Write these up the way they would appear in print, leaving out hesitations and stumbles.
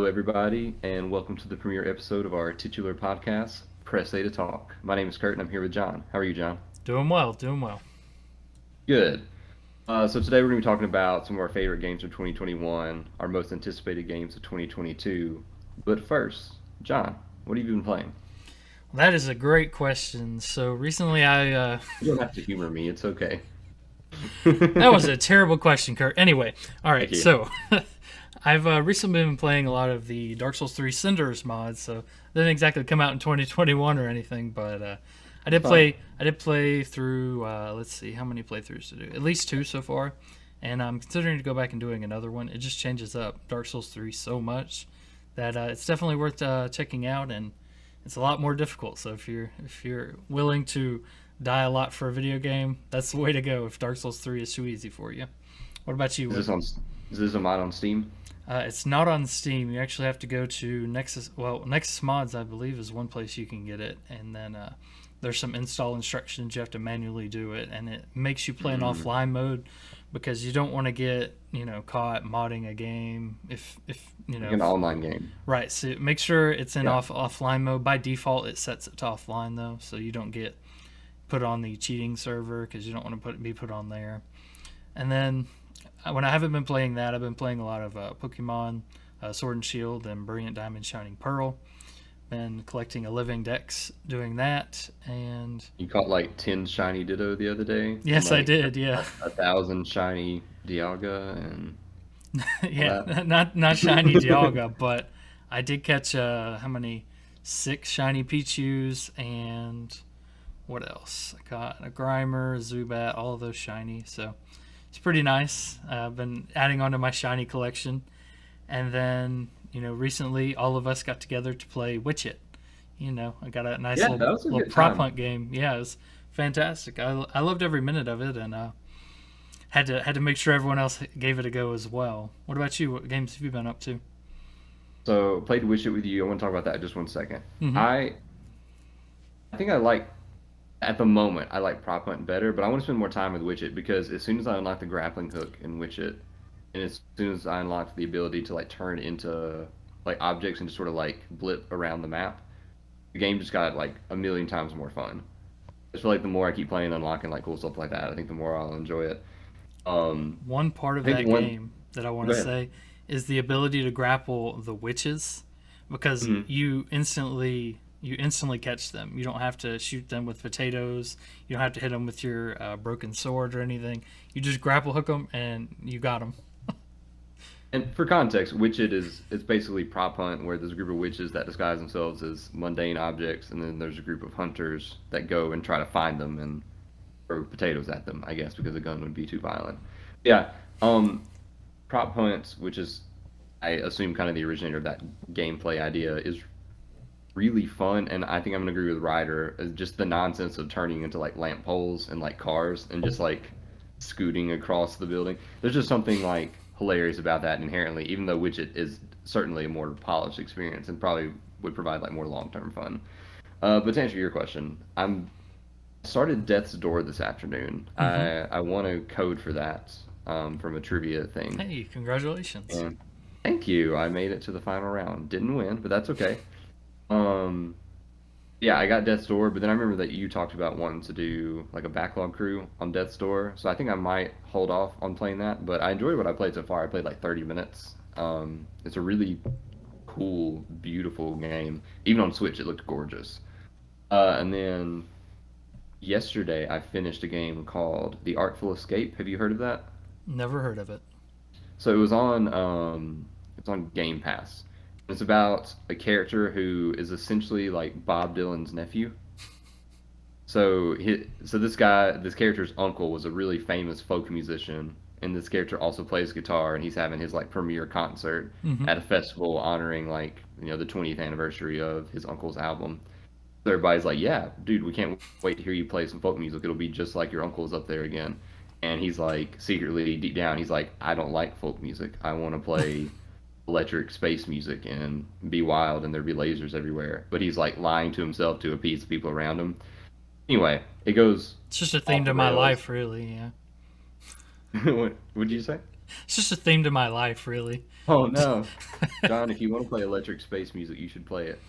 Hello, everybody, and welcome to the premiere episode of our titular podcast, Press A to Talk. My name is Kurt, and I'm here with John. How are you, John? Doing well, doing well. Good. So today we're going to be talking about some of our favorite games of 2021, our most anticipated games of 2022. But first, John, what have you been playing? That is a great question. So recently You don't have to humor me; it's okay. that was a terrible question, Kurt. Anyway, all Thank right. you. So I've recently been playing a lot of the Dark Souls 3 Cinders mods. So they didn't exactly come out in 2021 or anything, but I It's did fine. play. I did play through. Let's see, how many playthroughs to do? At least two so far, and I'm considering to go back and doing another one. It just changes up Dark Souls 3 so much that it's definitely worth checking out, and it's a lot more difficult. So if you're willing to die a lot for a video game, that's the way to go. If Dark Souls 3 is too easy for you. What about you? Is this on? Is this a mod on Steam? It's not on Steam. You actually have to go to Nexus. Well, Nexus Mods, I believe, is one place you can get it, and then there's some install instructions you have to manually do it, and it makes you play in Mm, offline mode because you don't want to get caught modding a game if like an online game. right. So make sure it's in Yeah. offline mode. By default, it sets it to offline though, so you don't get put on the cheating server because you don't want to be put on there. And then when I haven't been playing that, I've been playing a lot of Pokemon Sword and Shield and Brilliant Diamond Shining Pearl. Been collecting a living dex doing that, and You caught like 10 shiny Ditto the other day, and yes, I like did. Yeah, a thousand shiny Dialga, and all yeah, that. not shiny Dialga, but I did catch how many, six shiny Pichus, and what else? I got a Grimer, a Zubat, all of those shiny. So it's pretty nice. I've been adding on to my shiny collection, and then recently all of us got together to play Witch It. I got a nice Yeah, little that was a little good prop time. hunt game. Yeah, it was fantastic. I loved every minute of it, and had to make sure everyone else gave it a go as well. What about you? What games have you been up to? So played Wish It with you. I want to talk about that in just one second. Mm-hmm. I I think I like at the moment I like Prop Hunt better, but I want to spend more time with Witch It because as soon as I unlock the grappling hook in Witch It, and as soon as I unlock the ability to like turn into like objects and just sort of like blip around the map, the game just got like a million times more fun. I feel like the more I keep playing, unlocking like cool stuff like that, I think the more I'll enjoy it. One part I of think that the one. game that I want Go to ahead. say is the ability to grapple the witches because Mhm. you instantly catch them. You don't have to shoot them with potatoes. You don't have to hit them with your broken sword or anything. You just grapple hook them and you got them. And for context, Witch It is it's basically prop hunt where there's a group of witches that disguise themselves as mundane objects, and then there's a group of hunters that go and try to find them and throw potatoes at them, I guess, because a gun would be too violent. Yeah, prop hunt, which is I assume kind of the originator of that gameplay idea, is really fun, and I think I'm gonna agree with Ryder. Just the nonsense of turning into like lamp poles and like cars and just like scooting across the building. There's just something like hilarious about that inherently, even though Widget is certainly a more polished experience and probably would provide like more long-term fun. But to answer your question, I'm started Death's Door this afternoon. Hmm. I want to code for that from a trivia thing. Hey, congratulations! And thank you. I made it to the final round. Didn't win, but that's okay. Um, yeah, I got Death's Door, but then I remember that you talked about wanting to do like a backlog crew on Death's Door, so I think I might hold off on playing that. But I enjoyed what I played so far. I played like 30 minutes. It's a really cool, beautiful game. Even on Switch, it looked gorgeous. And then yesterday, I finished a game called The Artful Escape. Have you heard of that? Never heard of it. So it's on Game Pass. It's about a character who is essentially like Bob Dylan's nephew. So this character's uncle was a really famous folk musician, and this character also plays guitar, and he's having his like premiere concert Hmm. at a festival honoring like the 20th anniversary of his uncle's album. So everybody's like, "Yeah, dude, we can't wait to hear you play some folk music. It'll be just like your uncle's up there again." And he's like, secretly deep down, he's like, "I don't like folk music. I want to play electric space music and be wild and there'd be lasers everywhere." But he's like lying to himself to appease the people around him. Anyway, it goes It's just a theme off to the my rails. life, really. Yeah. What did you say? It's just a theme to my life, really. Oh no, John, if you want to play electric space music, you should play it.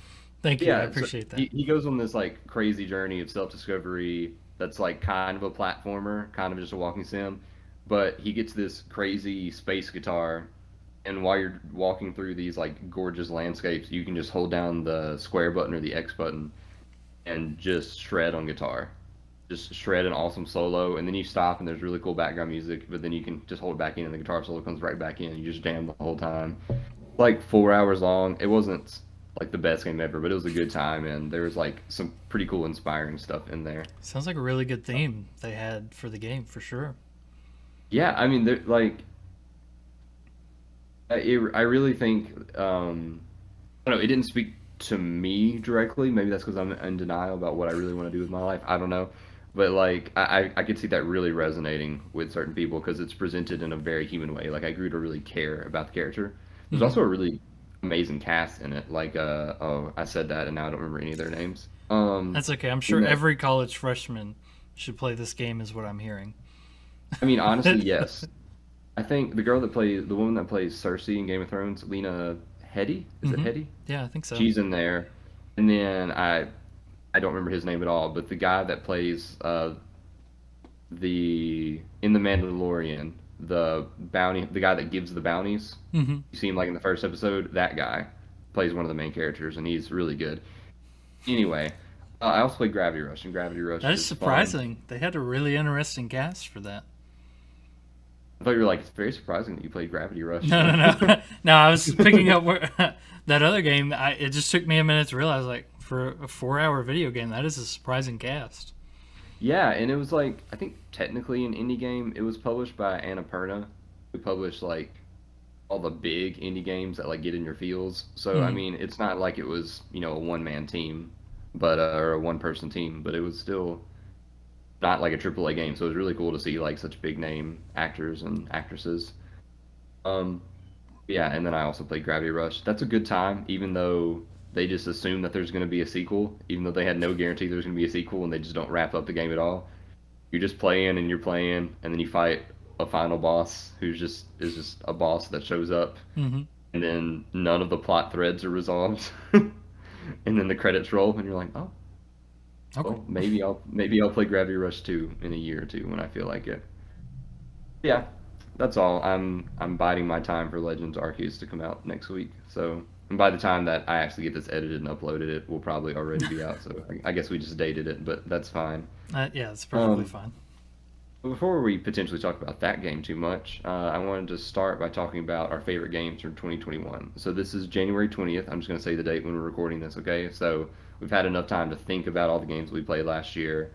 Thank you. I Yeah, so appreciate that. he goes on this like crazy journey of self-discovery that's like kind of a platformer, kind of just a walking sim, but he gets this crazy space guitar, and while you're walking through these like gorgeous landscapes, you can just hold down the square button or the X button and just shred on guitar. Just shred an awesome solo, and then you stop and there's really cool background music, but then you can just hold it back in and the guitar solo comes right back in. You just jam the whole time. Like 4 hours long. It wasn't like the best game ever, but it was a good time, and there was like some pretty cool, inspiring stuff in there. Sounds like a really good theme they had for the game, for sure. Yeah, I mean, like I really think I don't know. It didn't speak to me directly. Maybe that's because I'm in denial about what I really want to do with my life. I don't know, but like I could see that really resonating with certain people because it's presented in a very human way. Like I grew to really care about the character. There's Hmm. also a really amazing cast in it. Like oh, I said that and now I don't remember any of their names. That's okay. I'm In sure that, every college freshman should play this game, is what I'm hearing. I mean, honestly, yes. I think the woman that plays Cersei in Game of Thrones, Lena Headey, is it Hmm. Headey? Yeah, I think so. She's in there, and then I don't remember his name at all, but the guy that plays the in the Mandalorian, the guy that gives the bounties. Hmm. You see him like in the first episode. That guy plays one of the main characters, and he's really good. Anyway, I also played Gravity Rush, and Gravity Rush That is is fun. surprising. They had a really interesting cast for that. I thought you were like, it's very surprising that you played Gravity Rush. No, no, no, no. I was picking up where that other game. It just took me a minute to realize, like, for a 4-hour video game, that is a surprising cast. Yeah, and it was like I think technically an indie game. It was published by Annapurna, who published like all the big indie games that like get in your feels. So I Hmm. mean, it's not like it was a one man team, but or a one person team, but it was still not like a AAA game. So it was really cool to see like such big name actors and actresses. Um, yeah, and then I also played Gravity Rush. That's a good time, even though they just assume that there's going to be a sequel, even though they had no guarantee there's going to be a sequel, and they just don't wrap up the game at all. You're just playing and you're playing, and then you fight a final boss who's just is just a boss that shows up, Hmm. and then none of the plot threads are resolved, and then the credits roll, and you're like, oh, Okay. well, maybe I'll play Gravity Rush 2 in a year or two when I feel like it. Yeah, that's all. I'm biding my time for Legends Arceus to come out next week. So, and by the time that I actually get this edited and uploaded, it will probably already be out. So I guess we just dated it, but that's fine. Yeah, it's perfectly Um, fine. but before we potentially talk about that game too much, I wanted to start by talking about our favorite games from 2021. So this is January 20th. I'm just going to say the date when we're recording this, okay? So we've had enough time to think about all the games we played last year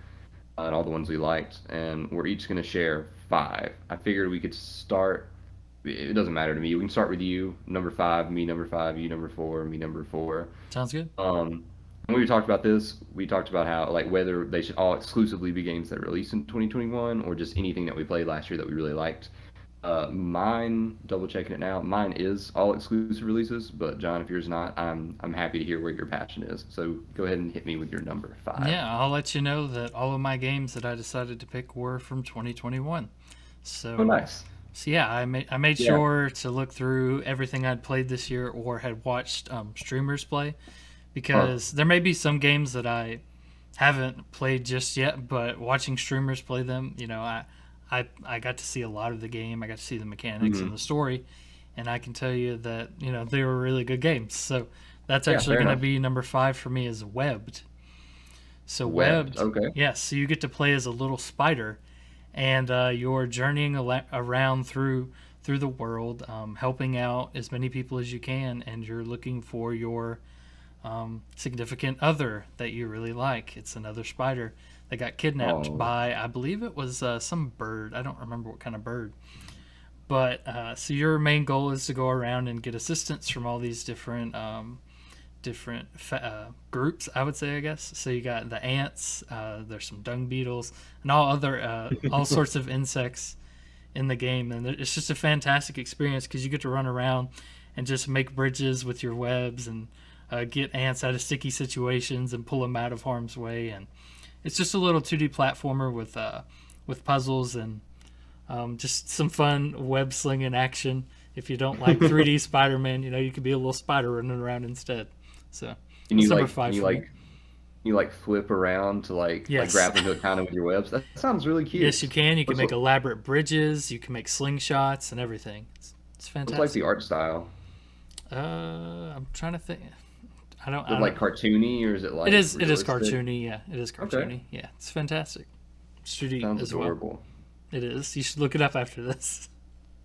and all the ones we liked, and we're each going to share five. I figured we could start. It doesn't matter to me. We can start with you, number five, me number five, you number four, me number four. Sounds good. When we talked about this, we talked about how like whether they should all exclusively be games that released in 2021 or just anything that we played last year that we really liked. Mine, double checking it now, mine is all exclusive releases, but John, if yours not, I'm happy to hear where your passion is. So go ahead and hit me with your number five. Yeah, I'll let you know that all of my games that I decided to pick were from 2021. Oh, So, nice. so yeah, I made Yeah. sure to look through everything I'd played this year or had watched streamers play, Huh. because there may be some games that I haven't played just yet, but watching streamers play them, I got to see a lot of the game. I got to see the mechanics and Hmm. the story, and I can tell you that they were really good games. So that's Yeah, actually fair going to enough. be number five for me, is Webbed. So Webbed. Webbed, Okay. yes. So you get to play as a little spider, and you're journeying around through the world, helping out as many people as you can, and you're looking for your significant other that you really like. It's another spider that got kidnapped Oh. by, I believe it was some bird. I don't remember what kind of bird. But so your main goal is to go around and get assistance from all these different groups, I would say, I guess. So you got the ants, there's some dung beetles, and all sorts of insects in the game, and it's just a fantastic experience because you get to run around and just make bridges with your webs and get ants out of sticky situations and pull them out of harm's way. And it's just a little 2D platformer with puzzles and Just some fun web slinging action. If you don't like 3D Spider-Man, you could be a little spider running around instead. So Can that's you number like can five you for me. like you like flip around to like Yes. grappling hook kind of with your webs? That sounds really Yes, you cute. can. You can What's make elaborate bridges. You can make slingshots and everything. It's what's like the fantastic. art style? I'm trying to think. Is it I don't. like cartoony or is it It like is. It is realistic? cartoony. Yeah, it is Okay, cartoony. Yeah, it's fantastic. It's 2D sounds as well. adorable. It is. You should look it up after this.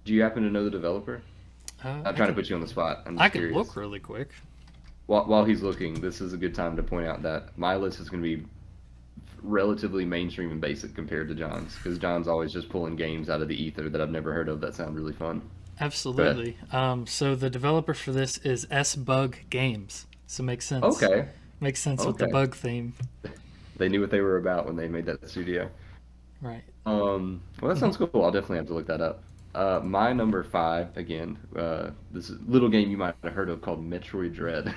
Do you happen to know the developer? I'm I trying to can. put you on the spot. I'm I just can look curious. really quick. While he's looking, this is a good time to point out that my list is going to be relatively mainstream and basic compared to John's, because John's always just pulling games out of the ether that I've never heard of that sound really fun. But Absolutely. So the developer for this is S Bug Games. So makes sense. okay, Makes sense with the okay, bug theme. they knew what they were about when they made that studio. Right. Well, that Hmm. sounds cool. I'll definitely have to look that up. My number five again. This little game you might have heard of called Metroid Dread.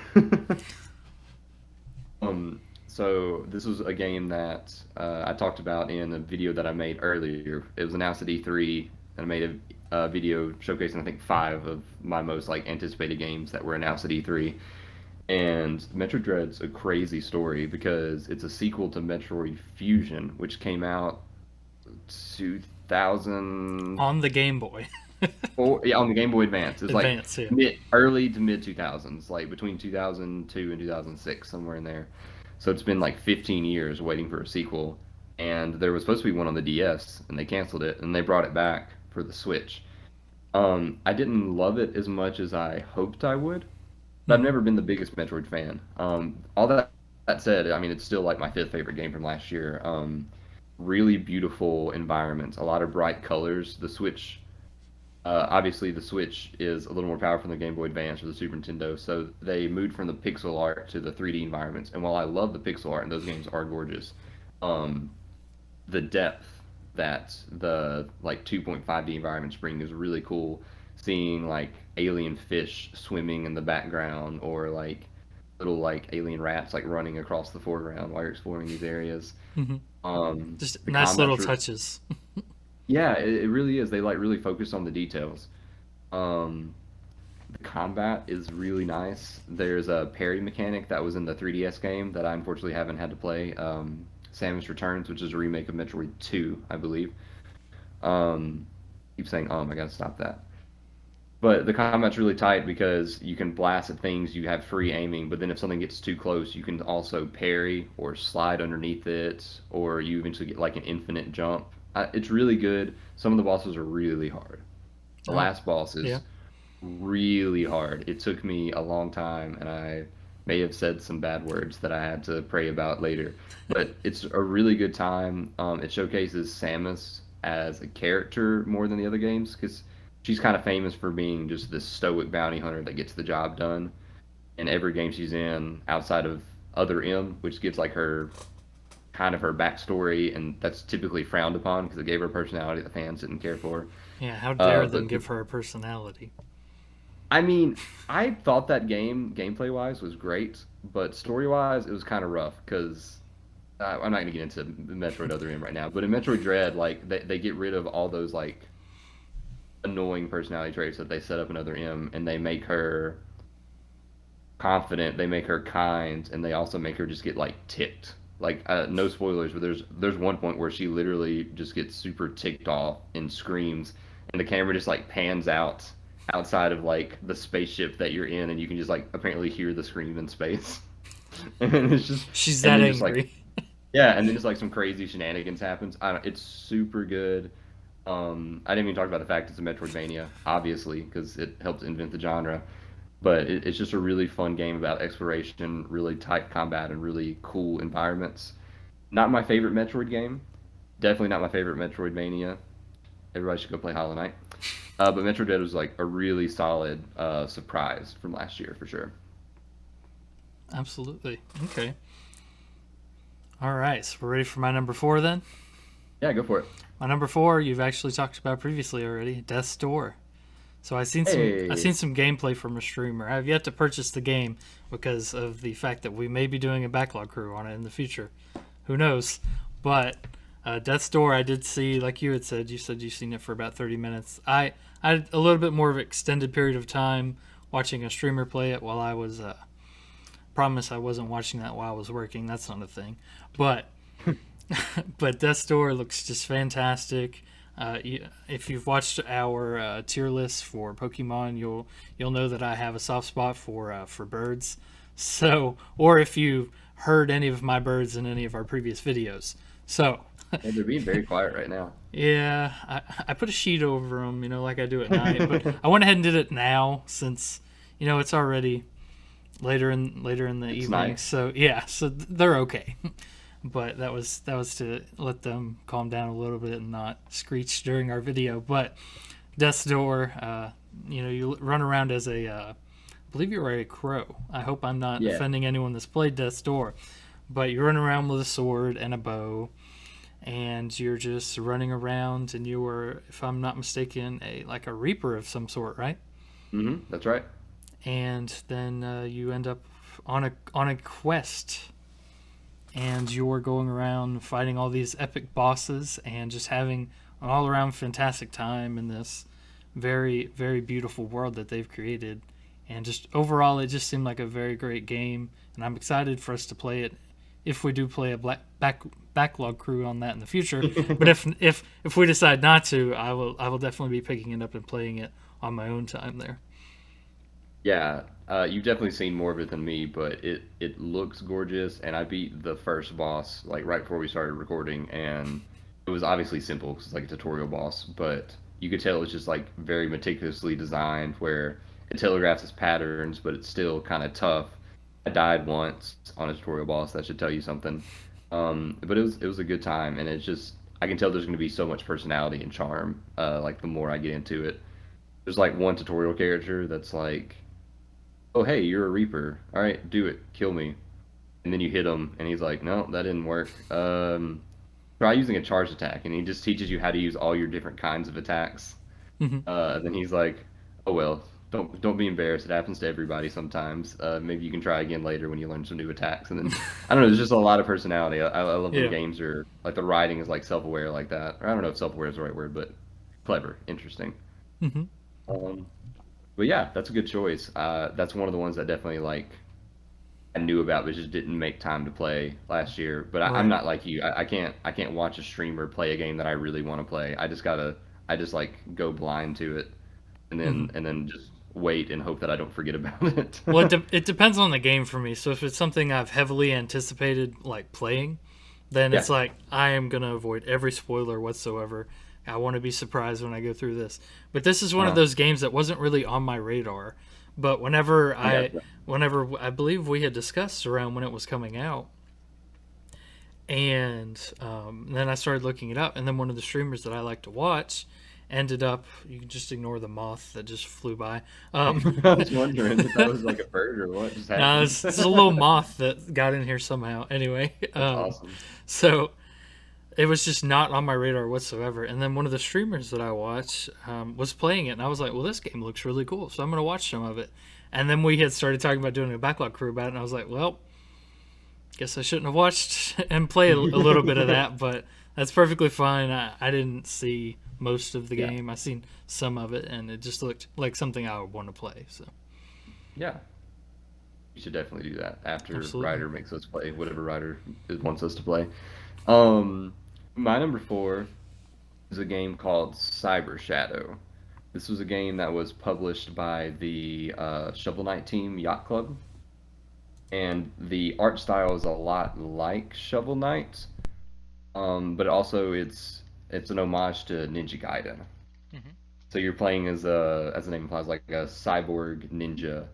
So this was a game that I talked about in a video that I made earlier. It was announced at E3, and I made a video showcasing I think five of my most like anticipated games that were announced at E3. And Metroid Dread's a crazy story because it's a sequel to Metroid Fusion, which came out 2004, On the Game Boy. yeah, on the Game Boy Advance. It's like Advance, yeah. mid early to mid 2000s, like between 2002 and 2006, somewhere in there. So it's been like 15 years waiting for a sequel, and there was supposed to be one on the DS, and they canceled it, and they brought it back for the Switch. I didn't love it as much as I hoped I would, but I've Hmm. never been the biggest Metroid fan. All that said, I mean, it's still like my fifth favorite game from last year. Really beautiful environments, a lot of bright colors. The Switch, obviously, the Switch is a little more powerful than the Game Boy Advance or the Super Nintendo, so they moved from the pixel art to the 3D environments. And while I love the pixel art and those games are gorgeous, um, the depth that the like 2.5D environments bring is really cool. Seeing like alien fish swimming in the background or like little like alien rats like running across the foreground while you're exploring these areas. Hmm. Just The nice little combat's touches. yeah, it really is. They like really focus on the details. Um, the combat is really nice. There's a parry mechanic that was in the 3DS game that I unfortunately haven't had to play. Samus Returns, which is a remake of Metroid 2, I believe. Keep saying I gotta stop that. But the combat's really tight because you can blast at things, you have free aiming, but then if something gets too close, you can also parry or slide underneath it, or you eventually get like an infinite jump. It's really good. Some of the bosses are really hard. The Oh, last boss yeah. is really hard. It took me a long time, and I may have said some bad words that I had to pray about later. But it's a really good time. It showcases Samus as a character more than the other games because she's kind of famous for being just this stoic bounty hunter that gets the job done in every game she's in outside of Other M, which gives like her kind of her backstory, and that's typically frowned upon because it gave her a personality that fans didn't care for. Yeah, how dare them But give her a personality? I mean, I thought that game, gameplay wise, was great, but story wise, it was kind of rough because I'm not gonna get into Metroid Other M right now. But in Metroid Dread, like they get rid of all those like annoying personality traits that they set up in Other M, and they make her confident, they make her kind, and they also make her just get like ticked. Like no spoilers, but there's one point where she literally just gets super ticked off and screams, and the camera just like pans out outside of like the spaceship that you're in, and you can just like apparently hear the scream in space. And it's just She's and that then just like angry. yeah, and then just like some crazy shenanigans happens. I don't, it's super good. I didn't even talk about the fact it's a Metroidvania, obviously, because it helped invent the genre. But it's just a really fun game about exploration, really tight combat, and really cool environments. Not my favorite Metroid game. Definitely not my favorite Metroidvania. Everybody should go play Hollow Knight. But Metroid Dread was like a really solid surprise from last year for sure. Absolutely. Okay. All right. So we're ready for my number four then. Yeah, go for it. My number four, you've actually talked about previously already. Death's Door. So I Hey, seen some gameplay from a streamer. I have yet to purchase the game because of the fact that we may be doing a backlog crew on it in the future. Who knows? But Death's Door, I did see, like you had said. You said you've seen it for about 30 minutes. I had a little bit more of an extended period of time watching a streamer play it while I was. Promise I wasn't watching that while I was working. That's not a thing. But but Death's Door looks just fantastic. If you've watched our tier list for Pokemon, you'll know that I have a soft spot for birds. So, or if you heard any of my birds in any of our previous videos. So, And they're being very quiet right now. yeah, I put a sheet over them, like I do at night. But I went ahead and did it now since it's already later in the It's evening. nice. So yeah, so they're okay. But that was to let them calm down a little bit and not screech during our video. But Death's Door, you run around as I believe you were a crow. I hope I'm not Yeah. offending anyone that's played Death's Door. But you run around with a sword and a bow, and you're just running around, and you were, if I'm not mistaken, a reaper of some sort, right? That's right. And then you end up on a quest, and you're going around fighting all these epic bosses and just having an all around fantastic time in this very, very beautiful world that they've created. And just overall, it just seemed like a very great game, and I'm excited for us to play it if we do play a backlog crew on that in the future. But if we decide not to, I will definitely be picking it up and playing it on my own time there. Yeah, you've definitely seen more of it than me, but it looks gorgeous. And I beat the first boss like right before we started recording, and it was obviously simple because it's like a tutorial boss, but you could tell it was just like very meticulously designed, where it telegraphs its patterns, but it's still kind of tough. I died once on a tutorial boss. That should tell you something. But it was a good time, and it's just I can tell there's going to be so much personality and charm. Like the more I get into it, there's like one tutorial character that's like, "Oh hey, you're a Reaper. All right, do it, kill me." And then you hit him, and he's like, "No, that didn't work. Try using a charge attack." And he just teaches you how to use all your different kinds of attacks. Hmm. Then he's like, "Oh well, don't be embarrassed. It happens to everybody sometimes. Maybe you can try again later when you learn some new attacks." And then I don't know. There's just a lot of personality. I love when Yeah. games are like the writing is like self-aware like that. Or I don't know if self-aware is the right word, but clever, interesting. Hmm. Um, but yeah, that's a good choice. That's one of the ones that definitely like I knew about, but just didn't make time to play last year. But I'm Right. not like you. I can't watch a streamer play a game that I really want to play. I just like go blind to it, and Hmm. then just wait and hope that I don't forget about it. Well, it depends on the game for me. So if it's something I've heavily anticipated like playing, then Yeah. it's like I am gonna avoid every spoiler whatsoever. I want to be surprised when I go through this. But this is one of Uh, those games that wasn't really on my radar. But whenever I got I whenever I believe we had discussed around when it was coming out, and then I started looking it up, and then one of the streamers that I like to watch ended up. You can just ignore the moth that just flew by. I was wondering if that was like a bird or what just No, happened. it's a little moth that got in here somehow. Anyway, That's awesome. so it was just not on my radar whatsoever. And then one of the streamers that I watch was playing it, and I was like, "Well, this game looks really cool, so I'm gonna watch some of it." And then we had started talking about doing a backlog crew about it, and I was like, "Well, guess I shouldn't have watched and play a little bit of that, but that's perfectly fine." I didn't see most of the Yeah. game. I seen some of it, and it just looked like something I would want to play. So Yeah. You should definitely do that after absolutely. Ryder makes us play whatever Ryder wants us to play. Um, my number four is a game called Cyber Shadow. This was a game that was published by the Shovel Knight team Yacht Club, and the art style is a lot like Shovel Knight, but also it's an homage to Ninja Gaiden. Hmm. So you're playing as the name implies, like a cyborg ninja,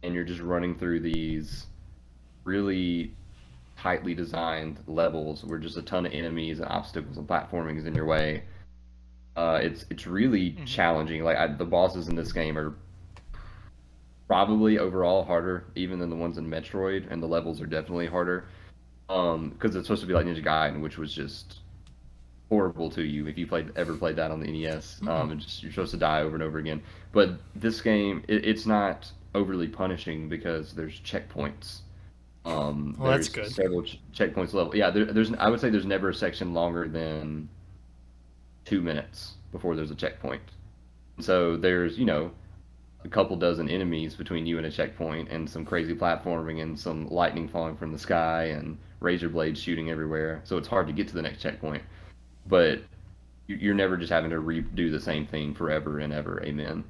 and you're just running through these really tightly designed levels where just a ton of enemies and obstacles and platforming is in your way. It's really Hmm. challenging. Like the bosses in this game are probably overall harder even than the ones in Metroid, and the levels are definitely harder. Because it's supposed to be like Ninja Gaiden, which was just horrible to you if you ever played that on the NES. Mm-mm. And just you're supposed to die over and over again. But this game, it's not overly punishing because there's checkpoints. Well, that's There's good. several checkpoints level. Yeah, there's I would say there's never a section longer than 2 minutes before there's a checkpoint. So there's a couple dozen enemies between you and a checkpoint, and some crazy platforming, and some lightning falling from the sky, and razor blades shooting everywhere. So it's hard to get to the next checkpoint. But you're never just having to redo the same thing forever and ever. Amen.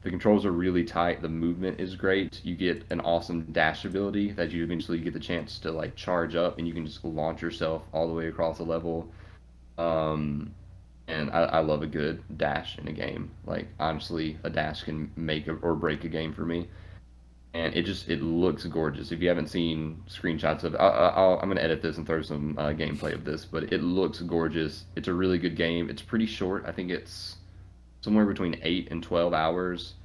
The controls are really tight. The movement is great. You get an awesome dash ability that you eventually get the chance to like charge up, and you can just launch yourself all the way across the level. Um, and I love a good dash in a game. Like honestly, a dash can make or break a game for me. And it looks gorgeous. If you haven't seen screenshots of, I'm gonna edit this and throw some gameplay of this, but it looks gorgeous. It's a really good game. It's pretty short. I think it's somewhere between 8 and 12 hours,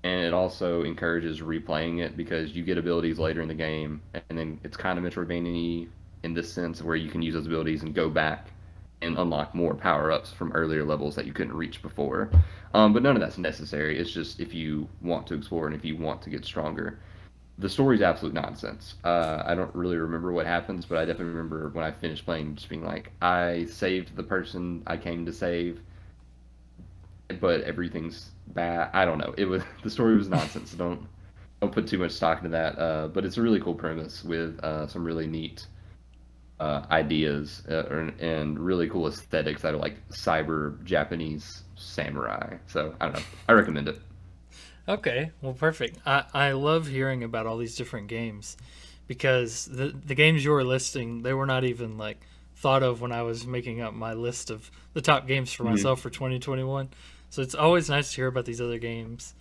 and it also encourages replaying it because you get abilities later in the game, and then it's kind of Metroidvania in this sense where you can use those abilities and go back and unlock more power-ups from earlier levels that you couldn't reach before. But none of that's necessary. It's just if you want to explore and if you want to get stronger. The story's absolute nonsense. I don't really remember what happens, but I definitely remember when I finished playing just being like, I saved the person I came to save, but everything's bad. I don't know. It was the story was nonsense. So don't put too much stock into that. But it's a really cool premise with some really neat ideas and really cool aesthetics that are like cyber Japanese samurai. So I don't know. I recommend it. Okay, well, perfect. I love hearing about all these different games because the games you were listing, they were not even like thought of when I was making up my list of the top games for Mhm. myself for 2021. So it's always nice to hear about these other games,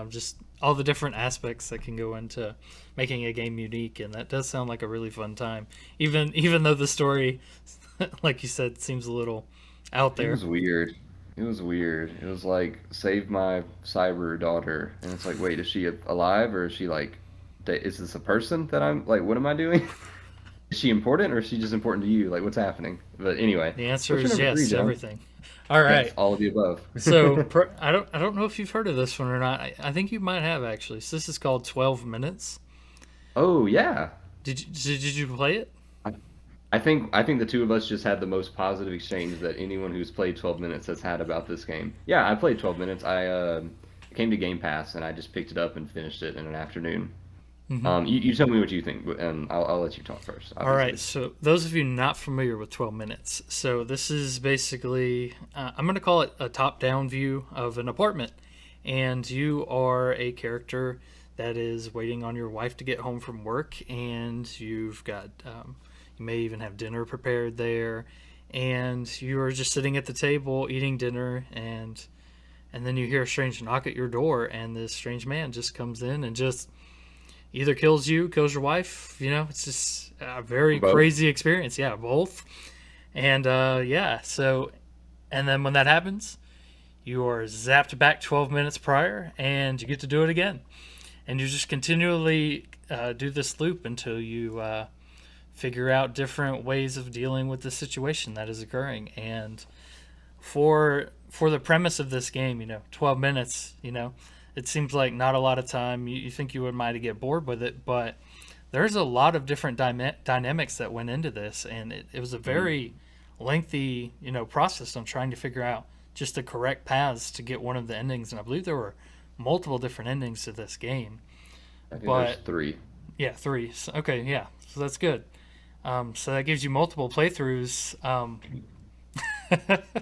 just all the different aspects that can go into making a game unique, and that does sound like a really fun time. Even though the story, like you said, seems a little out It there. was weird. It was weird. It was like save my cyber daughter, and it's like, wait, is she alive or is she like, is this a person that I'm like? What am I doing? Is she important or is she just important to you? Like, what's happening? But anyway, The answer what's your is number three, yes to John? everything. All Yes, right. all of the above. So I don't know if you've heard of this one or not. I think you might have actually. So this is called 12 Minutes. Oh yeah. Did you play it? I, I think the two of us just had the most positive exchange that anyone who's played 12 minutes has had about this game. Yeah, I played 12 minutes. I came to Game Pass and I just picked it up and finished it in an afternoon. Hmm. You tell me what you think, and I'll let you talk first, All right. obviously. So those of you not familiar with 12 Minutes, so this is basically I'm going to call it a top-down view of an apartment, and you are a character that is waiting on your wife to get home from work, and you've got you may even have dinner prepared there, and you are just sitting at the table eating dinner, and then you hear a strange knock at your door, and this strange man just comes in and just either kills you, kills your wife. It's just a very Both. crazy experience. Yeah, both. And yeah, so, and then when that happens, you are zapped back 12 minutes prior, and you get to do it again. And you just continually do this loop until you figure out different ways of dealing with the situation that is occurring. And for the premise of this game, 12 minutes, it seems like not a lot of time. You think you might get bored with it, but there's a lot of different dynamics that went into this, and it was a Mhm. very lengthy, process on trying to figure out just the correct paths to get one of the endings. And I believe there were multiple different endings to this game, I think there's but three, yeah, three. Okay, yeah, so that's good. So that gives you multiple playthroughs.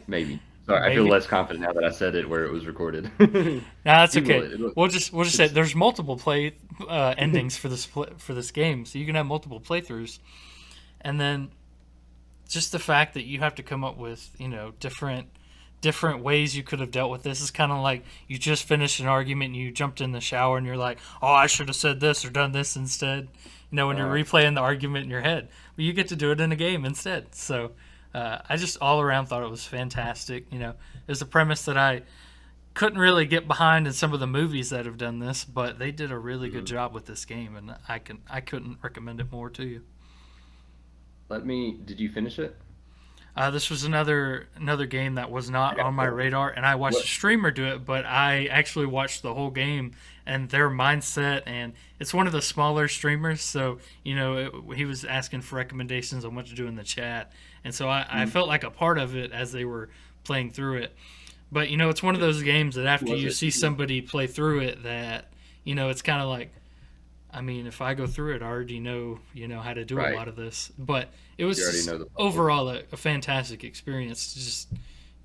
maybe. Sorry, I feel Maybe. less confident now that I said it where it was recorded. No, that's People, okay. We'll just say it's there's multiple play endings for this game, so you can have multiple playthroughs, and then just the fact that you have to come up with different ways you could have dealt with this is kind of like you just finished an argument and you jumped in the shower and you're like, oh, I should have said this or done this instead. When you're uh, replaying the argument in your head, but you get to do it in a game instead. So I just all around thought it was fantastic. It was a premise that I couldn't really get behind in some of the movies that have done this, but they did a really good mhm. job with this game, and I couldn't recommend it more to you. Let me. Did you finish it? This was another game that was not I got on my pulled. radar, and I watched a What? streamer do it, but I actually watched the whole game and their mindset. And it's one of the smaller streamers, so he was asking for recommendations on what to do in the chat, and so I Mm, felt like a part of it as they were playing through it. But it's one of those games that after was you it? see somebody play through it, that it's kind of like, I mean, if I go through it, I already know, how to do a Right. lot of this. But it You was already just know the puzzles. overall a fantastic experience to just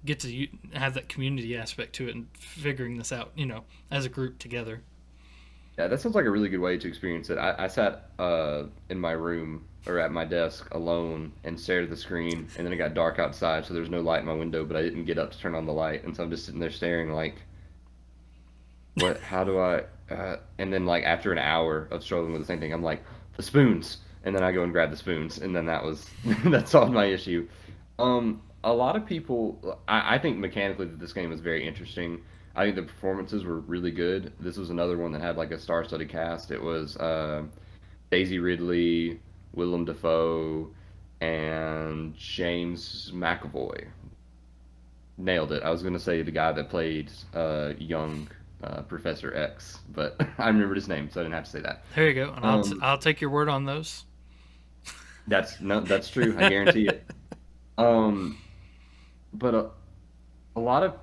get to have that community aspect to it and figuring this out, as a group together. Yeah, that sounds like a really good way to experience it. I sat in my room or at my desk alone and stared at the screen, and then it got dark outside, so there was no light in my window, but I didn't get up to turn on the light, and so I'm just sitting there staring like, what? How do I? And then like after an hour of struggling with the same thing, I'm like, the spoons, and then I go and grab the spoons, and then that was that solved my issue. A lot of people, I think mechanically that this game was very interesting. I think the performances were really good. This was another one that had like a star-studded cast. It was Daisy Ridley, Willem Dafoe, and James McAvoy. Nailed it. I was gonna say the guy that played young Professor X, but I remembered his name, so I didn't have to say that. There you go, and Um, I'll take your word on those. that's no, that's true. I guarantee it. Um, but a lot of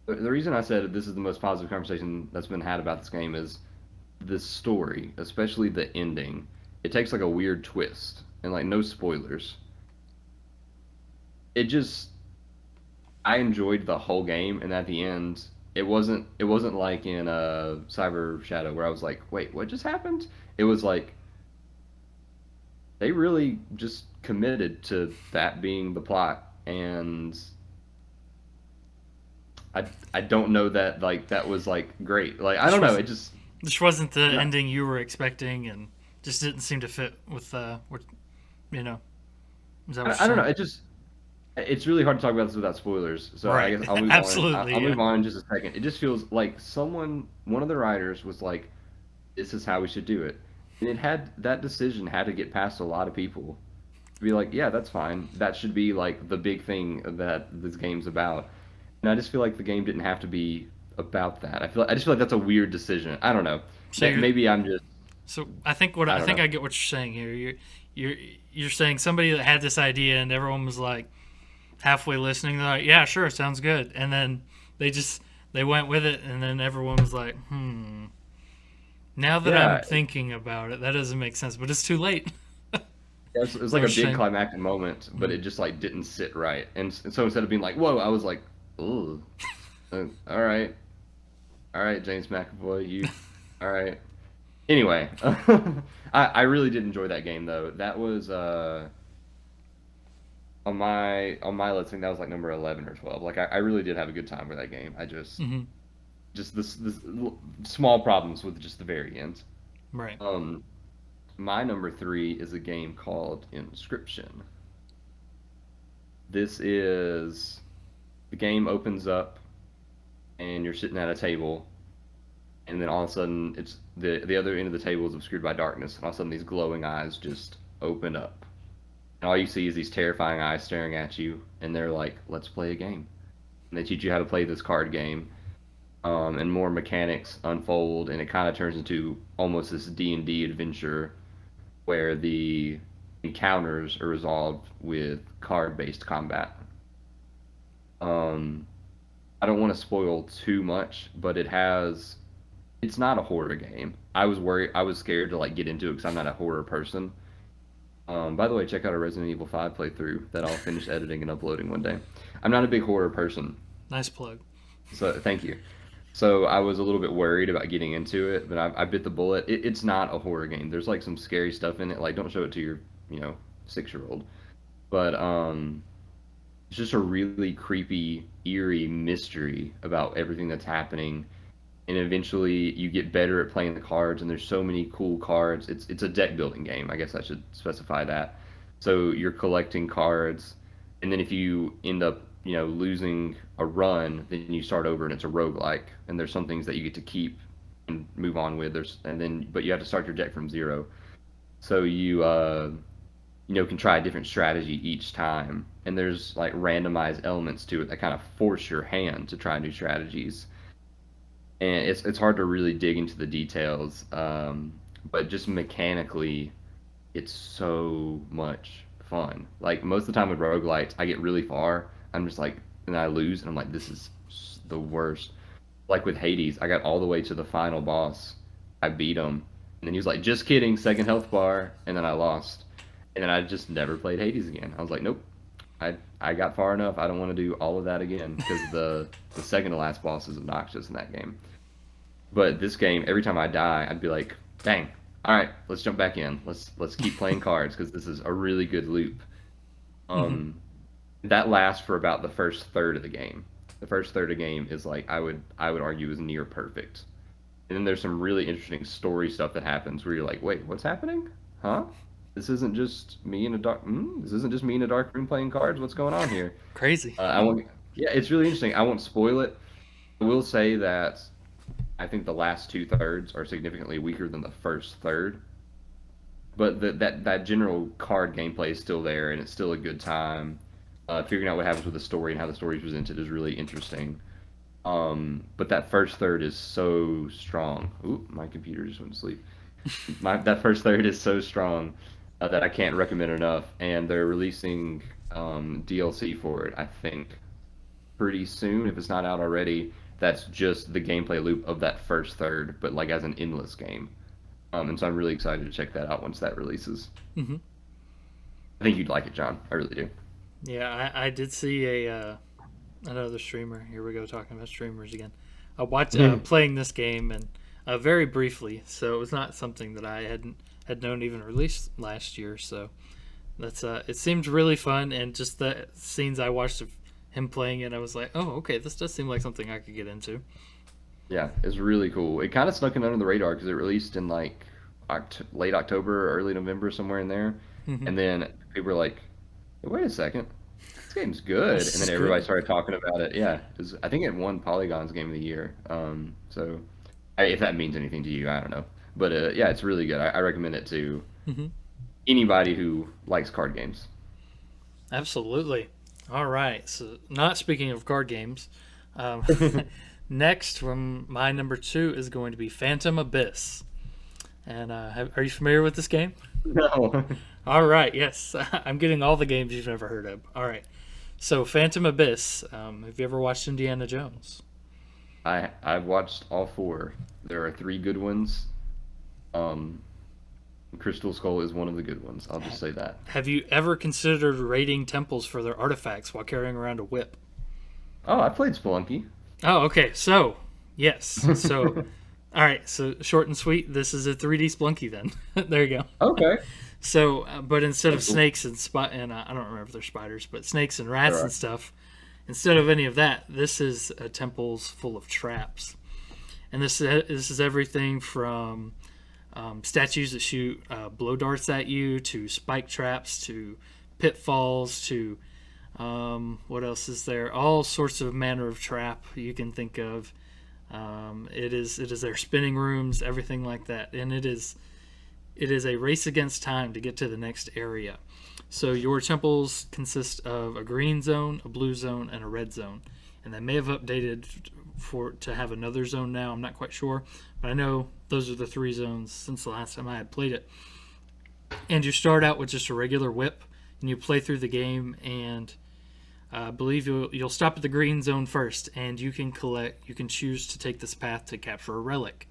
the reason I said this is the most positive conversation that's been had about this game is the story, especially the ending. It takes like a weird twist, and like no spoilers. It just I enjoyed the whole game, and at the end, it wasn't like in Cyber Shadow where I was like, wait, what just happened? It was like they really just committed to that being the plot, and I don't know that like that was like great. Like I This don't know, was it just this wasn't the not, ending you were expecting, and just didn't seem to fit with what you know. Is that what you're I don't know, saying? it just it's really hard to talk about this without spoilers, so I Right. guess I'll move on. Absolutely. I'll Yeah. move on in just a second. It just feels like one of the writers was like, "This is how we should do it," and it had that decision had to get past a lot of people to be like, "Yeah, that's fine. That should be like the big thing that this game's about." And I just feel like the game didn't have to be about that. I just feel like that's a weird decision. I don't know. So you're Maybe I'm just So I think what I I don't think know. I get what you're saying here. You're you're saying somebody that had this idea and everyone was like halfway listening. They're like, "Yeah, sure, sounds good," and then they just they went with it, and then everyone was like, "Hmm." Now that I'm Yeah, thinking about it, that doesn't make sense, but it's too late. it's I like a was big saying, climactic moment, but it just like didn't sit right. And so instead of being like, "Whoa," I was like, "Ooh, all right, all right, James McAvoy, you, all right." Anyway, I really did enjoy that game though. That was on my listing. That was like number 11 or 12. Like I really did have a good time with that game. I hmm just this small problems with just the very end. right. Um, my number three is a game called Inscryption. This is the game opens up and you're sitting at a table, and then all of a sudden it's the other end of the table is obscured by darkness, and all of a sudden these glowing eyes just open up, and all you see is these terrifying eyes staring at you, and they're like, "Let's play a game." And they teach you how to play this card game, and more mechanics unfold, and it kind of turns into almost this D&D adventure where the encounters are resolved with card-based combat. Um, I don't want to spoil too much, but it's not a horror game. I was scared to like get into it because I'm not a horror person. By the way, check out a Resident Evil 5 playthrough that I'll finish editing and uploading one day. I'm not a big horror person, Nice plug. so thank you. So I was a little bit worried about getting into it, but I bit the bullet. It's not a horror game. There's like some scary stuff in it. Like don't show it to your, 6-year-old. But it's just a really creepy, eerie mystery about everything that's happening. And eventually you get better at playing the cards, and there's so many cool cards. It's a deck building game. I guess I should specify that. So you're collecting cards, and then if you end up, losing a run, then you start over and it's a roguelike. And there's some things that you get to keep and move on with. But you have to start your deck from zero. So can try a different strategy each time. And there's like randomized elements to it that kind of force your hand to try new strategies. And it's hard to really dig into the details, but just mechanically, it's so much fun. Like most of the time with roguelites, I get really far, I'm just like, and I lose, and I'm like, this is the worst. Like with Hades, I got all the way to the final boss, I beat him, and then he was like, just kidding, second health bar, and then I lost, and then I just never played Hades again. I was like, nope, I got far enough. I don't want to do all of that again because the second to last boss is obnoxious in that game. But this game, every time I die, I'd be like, dang, all right, let's jump back in. Let's keep playing cards because this is a really good loop. Mm-hmm. That lasts for about the first third of the game. The first third of the game is like I would argue is near perfect. And then there's some really interesting story stuff that happens where you're like, wait, what's happening? Huh? This isn't just me in a dark. This isn't just me in a dark room playing cards. What's going on here? Crazy. I won't. Yeah, it's really interesting. I won't spoil it. I will say that I think the last two thirds are significantly weaker than the first third. But that general card gameplay is still there, and it's still a good time. Figuring out what happens with the story and how the story is presented is really interesting. But that first third is so strong. Ooh, my computer just went to sleep. That first third is so strong that I can't recommend enough. And they're releasing DLC for it, I think, pretty soon if it's not out already. That's just the gameplay loop of that first third, but like as an endless game. And so I'm really excited to check that out once that releases. Mm-hmm. I think you'd like it, John. I really do. Yeah, I did see another streamer. Here we go, talking about streamers again. I watched playing this game and very briefly, so it was not something that I had known even released last year. So that's it seemed really fun, and just the scenes I watched of him playing it, I was like, oh, okay, this does seem like something I could get into. Yeah, it's really cool. It kind of snuck in under the radar because it released in like late October, early November, somewhere in there. Mm-hmm. And then people were like, "Hey, wait a second, this game's good." And This is then everybody good. started talking about it. Yeah, 'cause I think it won Polygon's Game of the Year. So if that means anything to you, I don't know. But yeah, it's really good. I recommend it to Mm-hmm. anybody who likes card games. Absolutely. All right. So, not speaking of card games, um, next from my number two is going to be Phantom Abyss. And are you familiar with this game? No. All right. Yes, I'm getting all the games you've never heard of. All right. So, Phantom Abyss. Have you ever watched Indiana Jones? I've watched all four. There are three good ones. Um, Crystal Skull is one of the good ones. I'll just say that. Have you ever considered raiding temples for their artifacts while carrying around a whip? Oh, I played Spelunky. Oh, okay. So, yes. So, all right. So, short and sweet. This is a 3D Splunky then. There you go. Okay. So, but instead of That's cool. snakes and I don't remember if they're spiders, but snakes and rats All and right. stuff, instead of any of that, this is temples full of traps, and this is everything from statues that shoot blow darts at you to spike traps to pitfalls to what else is there? All sorts of manner of trap you can think of. It is their spinning rooms, everything like that, and it is a race against time to get to the next area. So your temples consist of a green zone, a blue zone, and a red zone. And they may have updated for to have another zone now. I'm not quite sure, but I know those are the three zones since the last time I had played it. And you start out with just a regular whip, and you play through the game. And I believe you'll stop at the green zone first, and you can collect. You can choose to take this path to capture a relic.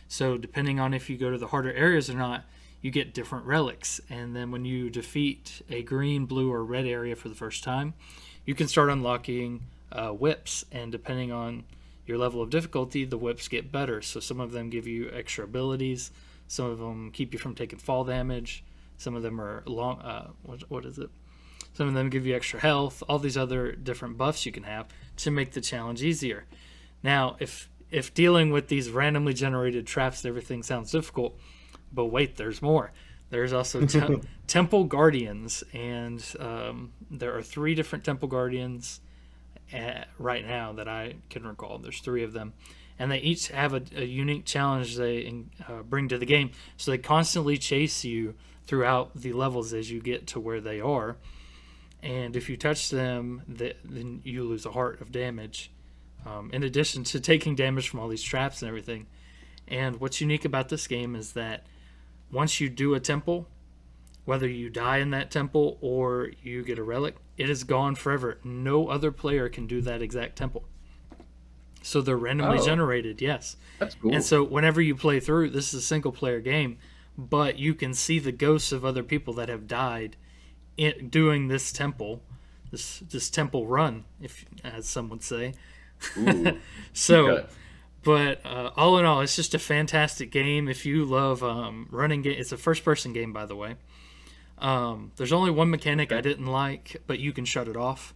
So depending on if you go to the harder areas or not, you get different relics. And then when you defeat a green, blue, or red area for the first time, you can start unlocking whips. And depending on your level of difficulty, the whips get better. So some of them give you extra abilities. Some of them keep you from taking fall damage. Some of them are long. What is it? Some of them give you extra health. All these other different buffs you can have to make the challenge easier. Now, if dealing with these randomly generated traps and everything sounds difficult, but wait, there's more. There's also temple guardians, and there are three different temple guardians right now that I can recall. There's three of them, and they each have a unique challenge they bring to the game. So they constantly chase you throughout the levels as you get to where they are. And if you touch them, then you lose a heart of damage. In addition to taking damage from all these traps and everything. And what's unique about this game is that once you do a temple, whether you die in that temple or you get a relic, it is gone forever. No other player can do that exact temple. So they're randomly generated, yes. That's cool. And so whenever you play through, this is a single player game, but you can see the ghosts of other people that have died doing this temple, this temple run, if as some would say. Ooh, So, okay. but all in all, it's just a fantastic game. If you love running game, it's a first-person game, by the way. There's only one mechanic I didn't like, but you can shut it off.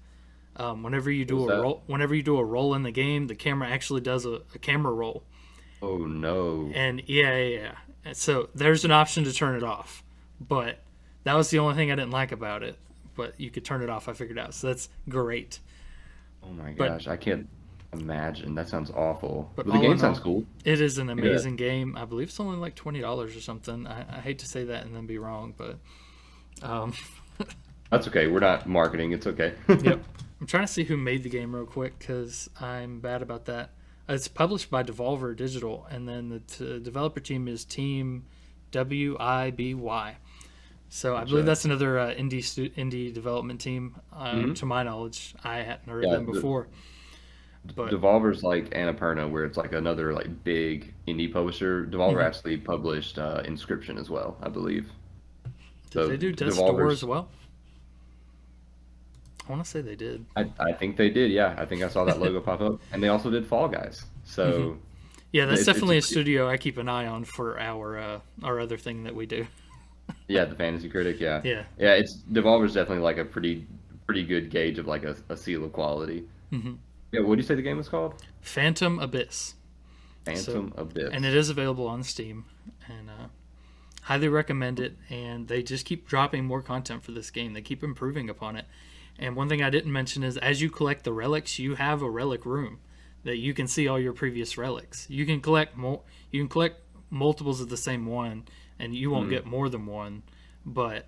Whenever you do whenever you do a roll in the game, the camera actually does a camera roll. Oh no. And yeah. So there's an option to turn it off, but that was the only thing I didn't like about it. But you could turn it off. I figured out, so that's great. Oh my But gosh, I can't imagine. That sounds awful. but But the all game in sounds all, cool. it is an Yeah. amazing game. I believe it's only like $20 or something. I hate to say that and then be wrong, but um, That's okay. We're not marketing. It's okay. yep. I'm trying to see who made the game real quick because I'm bad about that. It's published by Devolver Digital, and then the developer team is Team WIBY. So I believe Gotcha. that's another indie development team. Hmm. To my knowledge, I hadn't heard of Yeah, them before. But Devolver's like Annapurna, where it's like another like big indie publisher. Devolver mhm. actually published Inscryption as well, I believe. Did So they do Death's Door as Devolver's, well? I want to say they did. I think they did. Yeah, I think I saw that logo pop up, and they also did Fall Guys. Hmm. So Yeah, that's it's a definitely a pretty, studio I keep an eye on for our other thing that we do. yeah, the Fantasy Critic. Yeah, Yeah. yeah. It's Devolver's definitely like a pretty good gauge of like a seal of quality. Hmm. Yeah, what do you say the game was called? Phantom Abyss. So, Phantom and it Abyss. is available on Steam, and highly recommend it. And they just keep dropping more content for this game. They keep improving upon it. And one thing I didn't mention is as you collect the relics, you have a relic room that you can see all your previous relics. You can collect more. You can collect multiples of the same one, and you won't Mm, get more than one, but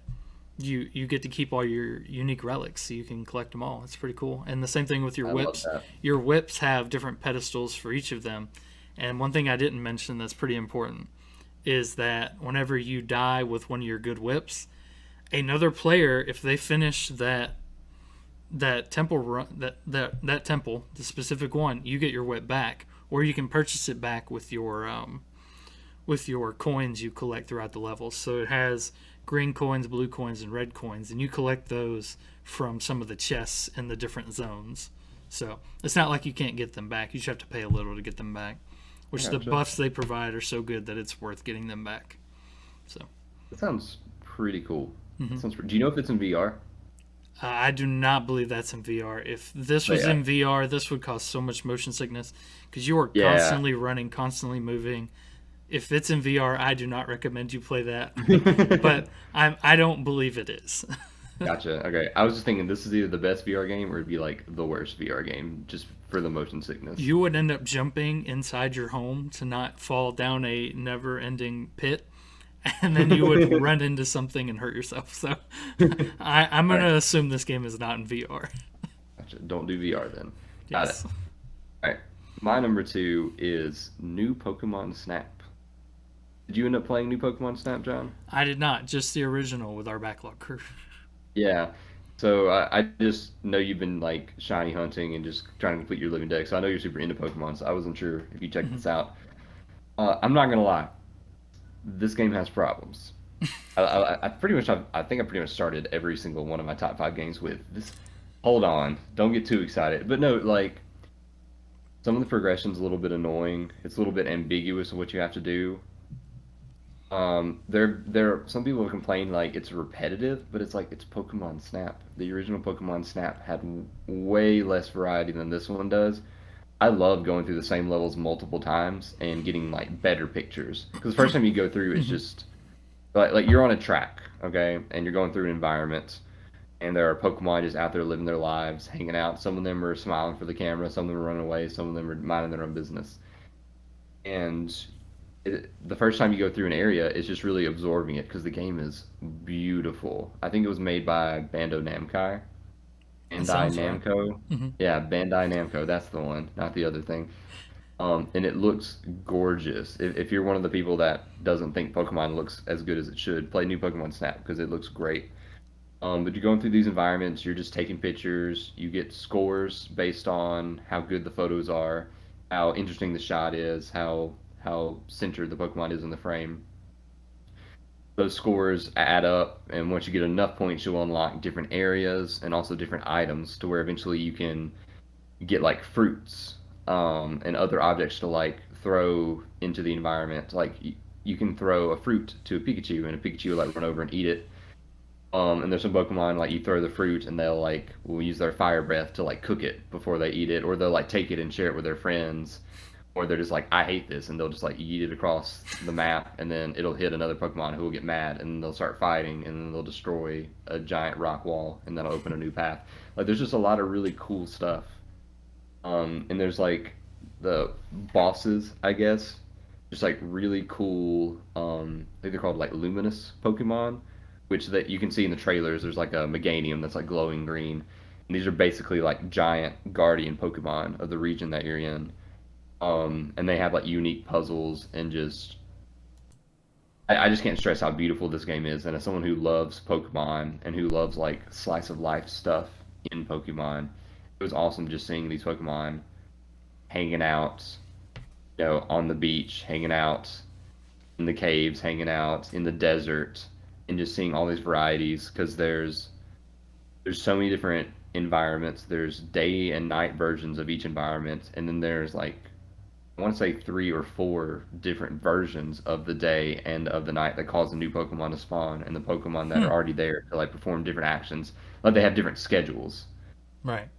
you get to keep all your unique relics, so you can collect them all. It's pretty cool. And the same thing with your I love whips. that. Your whips have different pedestals for each of them. And one thing I didn't mention that's pretty important is that whenever you die with one of your good whips, another player, if they finish that temple run, that temple, the specific one, you get your whip back, or you can purchase it back with your coins you collect throughout the levels. So it has green coins, blue coins, and red coins, and you collect those from some of the chests in the different zones. So it's not like you can't get them back. You just have to pay a little to get them back. I Which the gotcha. buffs they provide are so good that it's worth getting them back. So That sounds pretty cool. mhm. That sounds. Do you know if it's in VR? I do not believe that's in VR. If this But was yeah, in VR, this would cause so much motion sickness because you are yeah. constantly running, constantly moving. If it's in VR, I do not recommend you play that. But I don't believe it is. Gotcha. Okay. I was just thinking this is either the best VR game or it'd be like the worst VR game just for the motion sickness. You would end up jumping inside your home to not fall down a never-ending pit, and then you would run into something and hurt yourself. So I'm All going right. to assume this game is not in VR. Gotcha. Don't do VR then. Got it. Yes. All right. My number two is new Pokemon Snap. Did you end up playing new Pokemon Snap, John? I did not, just the original with our backlog crew. Yeah. So I just know you've been like shiny hunting and just trying to complete your living deck. So I know you're super into Pokemon. So I wasn't sure if you checked Mhm. this out. I'm not gonna lie. This game has problems. I pretty much I think I pretty much started every single one of my top five games with this. Hold on, don't get too excited. But no, like some of the progression's a little bit annoying. It's a little bit ambiguous of what you have to do. There some people have complained like it's repetitive, but it's like it's Pokemon Snap. The original Pokemon Snap had way less variety than this one does. I love going through the same levels multiple times and getting like better pictures. Because the first time you go through, it's Mhm. just like you're on a track, okay, and you're going through an environment, and there are Pokemon just out there living their lives, hanging out. Some of them are smiling for the camera, some of them are running away, some of them are minding their own business. and the first time you go through an area, it's just really absorbing it because the game is beautiful. I think it was made by That Bandai sounds right. Namco. Hmm. Yeah, Bandai Namco. That's the one, not the other thing. And it looks gorgeous. If you're one of the people that doesn't think Pokemon looks as good as it should, play new Pokemon Snap because it looks great. But you're going through these environments, you're just taking pictures, you get scores based on how good the photos are, how interesting the shot is, how centered the Pokemon is in the frame. Those scores add up, and once you get enough points, you'll unlock different areas and also different items to where eventually you can get like fruits and other objects to like throw into the environment. Like you can throw a fruit to a Pikachu, and a Pikachu will like run over and eat it. And there's some Pokemon like you throw the fruit and they'll like will use their fire breath to like cook it before they eat it, or they'll like take it and share it with their friends, or they're just like I hate this and they'll just like eat it across the map and then it'll hit another Pokemon who will get mad and they'll start fighting and then they'll destroy a giant rock wall and that'll open a new path. Like there's just a lot of really cool stuff. And there's like the bosses, I guess, just like really cool. I think they're called like luminous Pokemon, which that you can see in the trailers. There's like a Meganium that's like glowing green, and these are basically like giant guardian Pokemon of the region that you're in. And they have like unique puzzles and just I just can't stress how beautiful this game is. And as someone who loves Pokemon and who loves like slice of life stuff in Pokemon, it was awesome just seeing these Pokemon hanging out, on the beach, hanging out in the caves, hanging out in the desert, and just seeing all these varieties because there's so many different environments. There's day and night versions of each environment, and then there's like I want to say three or four different versions of the day and of the night that cause a new Pokemon to spawn, and the Pokemon that Hmm. are already there to like perform different actions. Like they have different schedules. Right.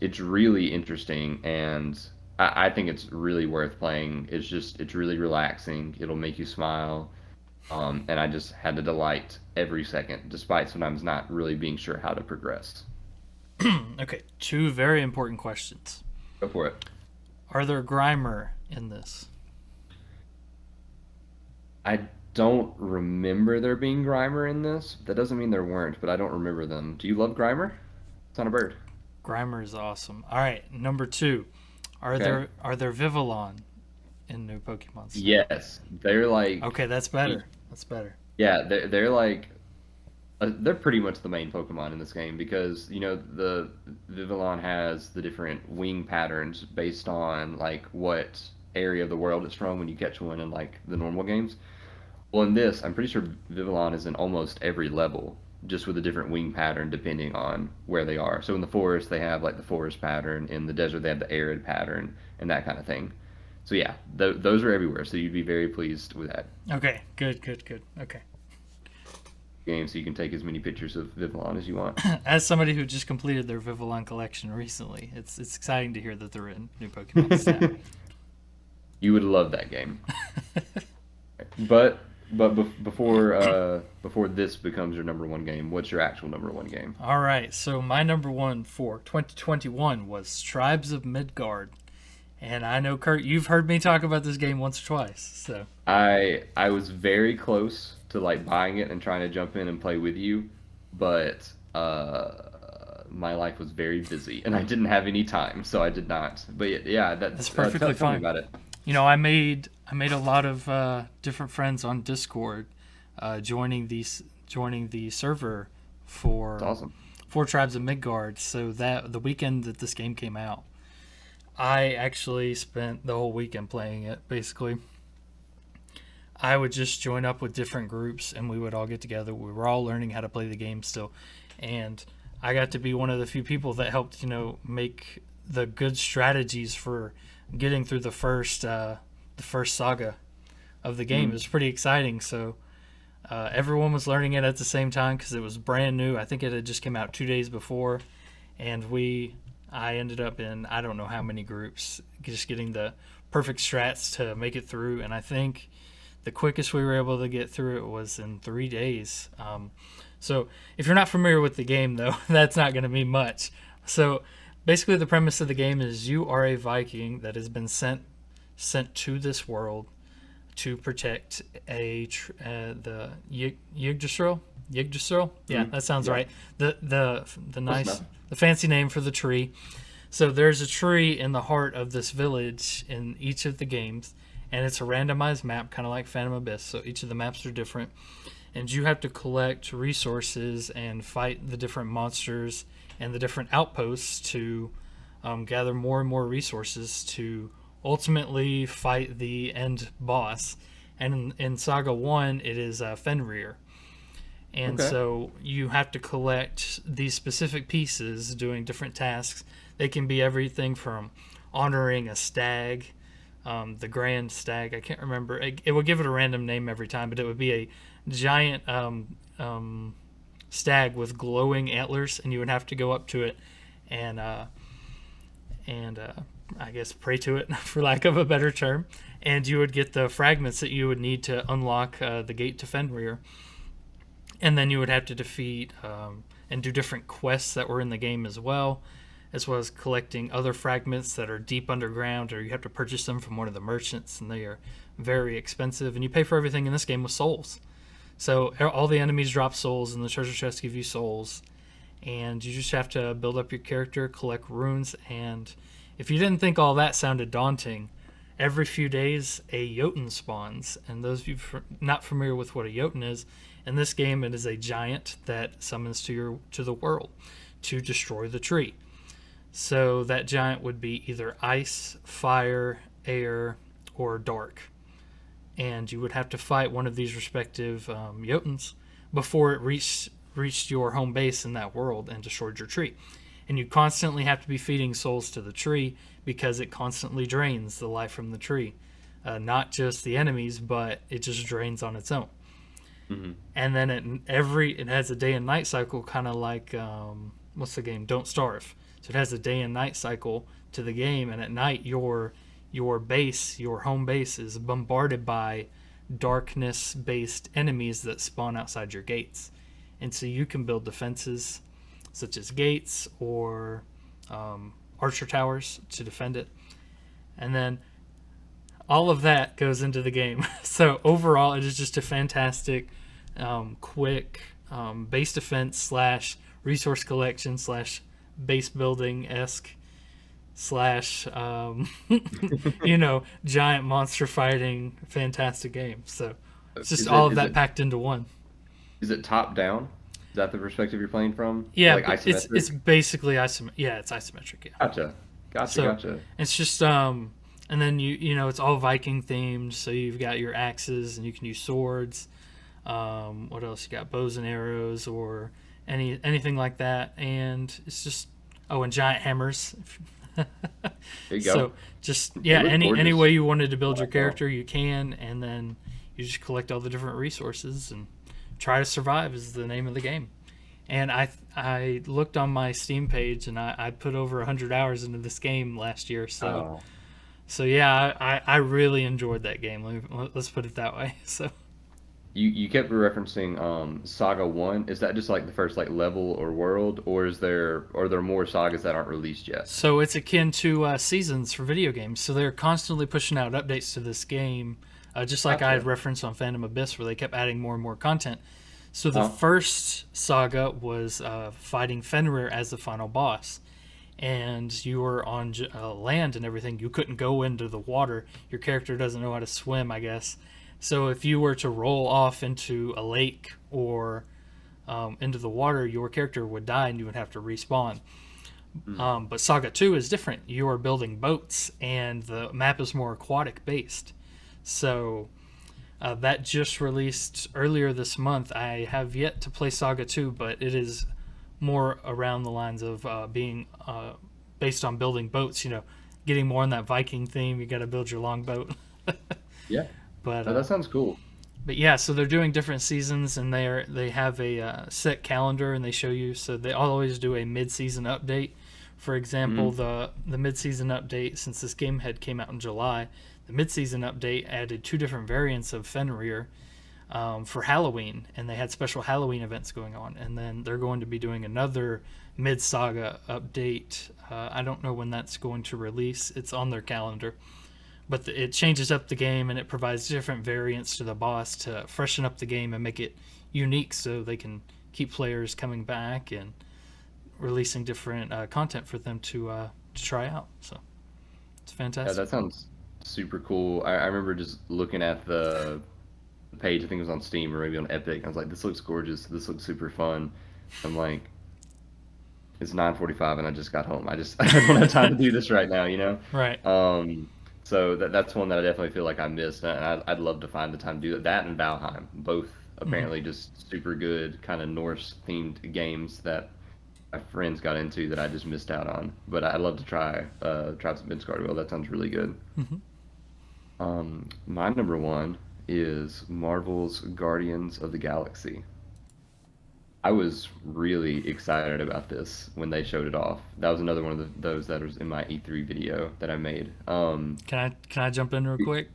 It's really interesting, and I think it's really worth playing. It's really relaxing. It'll make you smile, and I just had to delight every second, despite sometimes not really being sure how to progress. Okay, two very important questions. Go for it. Are there Grimer in this? I don't remember there being Grimer in this. That doesn't mean there weren't, but I don't remember them. Do you love Grimer? It's not a bird. Grimer is awesome. All right, number two. Are Okay. there Vivillon in new Pokemon Snap? Yes, they're like, Okay, that's better. That's better. yeah, they're like they're pretty much the main Pokemon in this game because the Vivillon has the different wing patterns based on like what area of the world it's from when you catch one in like the normal games. Well, in this, I'm pretty sure Vivillon is in almost every level, just with a different wing pattern depending on where they are. So in the forest, they have like the forest pattern. In the desert, they have the arid pattern, and that kind of thing. So yeah, those are everywhere. So you'd be very pleased with that Okay, good, good, good. Okay. game. So you can take as many pictures of Vivillon as you want. As somebody who just completed their Vivillon collection recently, it's exciting to hear that they're in new Pokemon Snap. You would love that game. But before this becomes your number one game, what's your actual number one game? All right, so my number one for 2021 was Tribes of Midgard. And I know, Kurt, you've heard me talk about this game once or twice. So, I was very close to like buying it and trying to jump in and play with you, but my life was very busy and I didn't have any time, so I did not. But yeah, that's that's perfectly tell me fine. about it. I made a lot of different friends on Discord, joining the server It's for awesome. Tribes of Midgard. So that the weekend that this game came out, I actually spent the whole weekend playing it. Basically, I would just join up with different groups, and we would all get together. We were all learning how to play the game still, and I got to be one of the few people that helped, make the good strategies for getting through the first saga of the game. It Mm. was pretty exciting. So everyone was learning it at the same time because it was brand new. I think it had just came out 2 days before, and I ended up in I don't know how many groups, just getting the perfect strats to make it through. And I think the quickest we were able to get through it was in 3 days. So if you're not familiar with the game, though, that's not going to mean much. So basically, the premise of the game is you are a Viking that has been sent sent to this world to protect the Yggdrasil. Yggdrasil, yeah, that sounds right. The nice, the fancy name for the tree. So there's a tree in the heart of this village in each of the games, and it's a randomized map, kind of like Phantom Abyss. So each of the maps are different, and you have to collect resources and fight the different monsters and the different outposts to gather more and more resources to ultimately fight the end boss. And in Saga 1, it is Fenrir. And so you have to collect these specific pieces doing different tasks. They can be everything from honoring a stag, the grand stag. I can't remember. It would give it a random name every time, but it would be a giant stag with glowing antlers, and you would have to go up to it and I guess pray to it, for lack of a better term. And you would get the fragments that you would need to unlock the gate to Fenrir. And then you would have to defeat and do different quests that were in the game as well as collecting other fragments that are deep underground, or you have to purchase them from one of the merchants, and they are very expensive. And you pay for everything in this game with souls. So all the enemies drop souls, and the treasure chests give you souls. And you just have to build up your character, collect runes, and if you didn't think all that sounded daunting, every few days a Jotun spawns. And those of you not familiar with what a Jotun is, in this game it is a giant that summons to the world to destroy the tree. So that giant would be either ice, fire, air, or dark. And you would have to fight one of these respective Jotuns before it reached your home base in that world and destroyed your tree. And you constantly have to be feeding souls to the tree because it constantly drains the life from the tree. Not just the enemies, but it just drains on its own. Mm-hmm. And then it has a day and night cycle, kind of like what's the game? Don't Starve. So it has a day and night cycle to the game, and at night your base, your home base, is bombarded by darkness-based enemies that spawn outside your gates. And so you can build defenses such as gates or archer towers to defend it. And then all of that goes into the game. So overall, it is just a fantastic, quick base defense / resource collection / base building-esque / giant monster fighting fantastic game. So it's just all of that packed into one. Is it top down? Is that the perspective you're playing from? Yeah, like isometric? It's basically isometric. Yeah, it's isometric. Yeah. Gotcha. It's just and then it's all Viking themed. So you've got your axes and you can use swords. What else? You got bows and arrows or anything like that, and it's just and giant hammers. There you go. So just any way you wanted to build your character, you can, and then you just collect all the different resources and try to survive is the name of the game. And I looked on my Steam page, and I put over 100 hours into this game last year. So yeah, I really enjoyed that game. Let's put it that way. So you kept referencing Saga 1. Is that just like the first level or world, or are there more sagas that aren't released yet? So it's akin to seasons for video games. So they're constantly pushing out updates to this game. Just like I had referenced on Phantom Abyss, where they kept adding more and more content. So the first saga was fighting Fenrir as the final boss. And you were on land and everything. You couldn't go into the water. Your character doesn't know how to swim, I guess. So if you were to roll off into a lake or into the water, your character would die and you would have to respawn. But Saga 2 is different. You are building boats, and the map is more aquatic based. So that just released earlier this month. I have yet to play Saga 2, but it is more around the lines of being based on building boats, getting more on that Viking theme. You got to build your longboat. Yeah. But that sounds cool. But yeah, so they're doing different seasons, and they have a set calendar, and they show you. So they always do a mid-season update. For example, the mid-season update, since this game came out in July, the mid-season update added 2 different variants of Fenrir for Halloween, and they had special Halloween events going on. And then they're going to be doing another mid-saga update. I don't know when that's going to release. It's on their calendar. but it changes up the game and it provides different variants to the boss to freshen up the game and make it unique so they can keep players coming back and releasing different content for them to try out. So it's Yeah, fantastic. that sounds super cool. I remember just looking at the page, I think it was on Steam or maybe on Epic. I was like, this looks gorgeous. This looks super fun. I'm like, it's 9:45 and I just got home. I don't have time to do this right now, you know? Right. Um, so that's one that I definitely feel like I missed. And I'd love to find the time to do it. That and Valheim, both Hmm. apparently just super good kind of Norse themed games that my friends got into that I just missed out on. But I'd love to try some Midgard. Well, that sounds really good. Hmm. My number one is Marvel's Guardians of the Galaxy. I was really excited about this when they showed it off. That was another one of those that was in my E3 video that I made. Can I jump in real quick?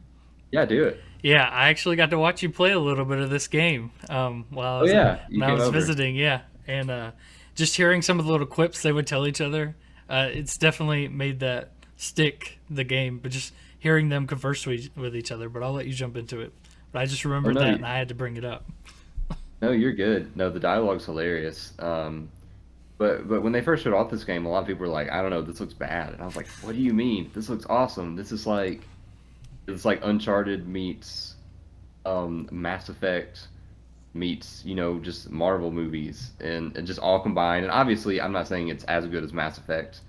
Yeah, do it. Yeah, I actually got to watch you play a little bit of this game while I Oh was yeah, you when I came was over. visiting. Yeah, and just hearing some of the little quips they would tell each other, it's definitely made that stick the game. But just hearing them converse with each other. But I'll let you jump into it. But I just Oh remembered no, that and I had to bring it up. no, you're good. No, the dialogue's hilarious. But when they first showed off this game, a lot of people were like, I don't know, this looks bad. And I was like, what do you mean? This looks awesome. This is like it's like Uncharted meets Mass Effect meets, just Marvel movies and just all combined. And obviously, I'm not saying it's as good as Mass Effect.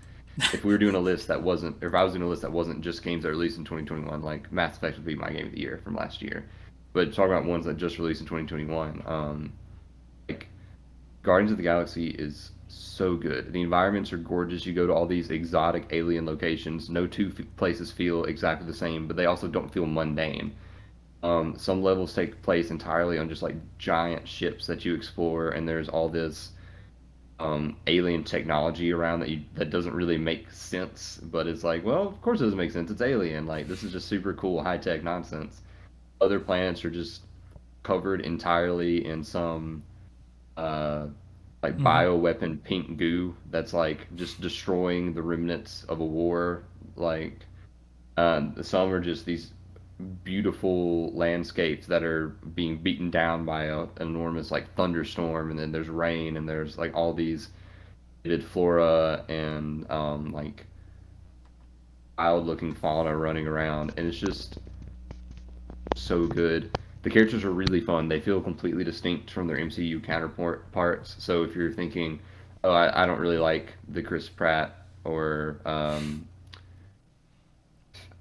If we were doing a list that wasn't, or if I was doing a list that wasn't just games that released in 2021, like Mass Effect would be my game of the year from last year. But talking about ones that just released in 2021, like Guardians of the Galaxy is so good. The environments are gorgeous. You go to all these exotic alien locations. No two places feel exactly the same, but they also don't feel mundane. Some levels take place entirely on just like giant ships that you explore, and there's all this alien technology around that doesn't really make sense, but it's like, well, of course it doesn't make sense. It's alien. Like this is just super cool high tech nonsense. Other planets are just covered entirely in some uh, like Hmm. bioweapon pink goo that's like just destroying the remnants of a war. Like some are just these beautiful landscapes that are being beaten down by an enormous like thunderstorm, and then there's rain, and there's like all these vivid flora and like wild looking fauna running around, and it's just so good. The characters are really fun. They feel completely distinct from their MCU counterparts. So if you're thinking, oh, I don't really like the Chris Pratt or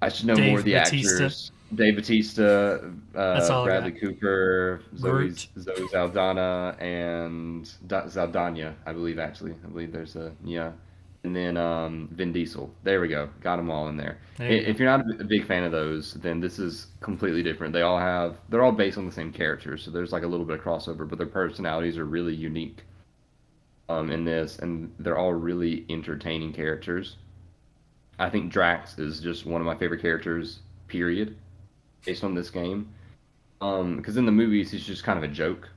I should know more of Dave the Batista. actors. Dave Batista, That's all I Bradley got. Cooper, Groot. Zoe Saldana, and Saldana, I believe actually. I believe there's a yeah, and then Vin Diesel. There we go. Got them all in there. There you go. If you're not a big fan of those, then this is completely different. They're all based on the same characters, so there's like a little bit of crossover, but their personalities are really unique in this, and they're all really entertaining characters. I think Drax is just one of my favorite characters, period, based on this game. Because in the movies he's just kind of a joke.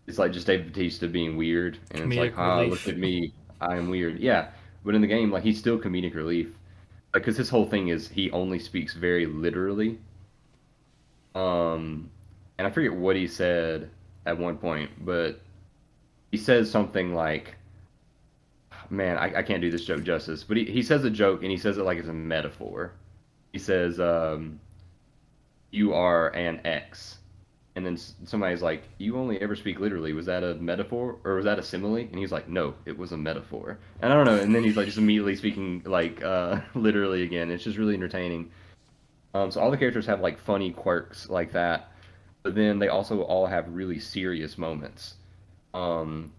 It's like just Dave Bautista being weird, and it's like, Comedic ah, look relief. at me, I am weird. Yeah, but in the game, like he's still comedic relief. Because his whole thing is he only speaks very literally. Um, and I forget what he said at one point, but he says something like, man, I can't do this joke justice, but he says a joke and he says it like it's a metaphor. He says, you are an X. And then somebody's like, you only ever speak literally. Was that a metaphor or was that a simile? And he's like, no, it was a metaphor. And I don't know. And then he's like just immediately speaking like literally again. It's just really entertaining. So all the characters have like funny quirks like that, but then they also all have really serious moments.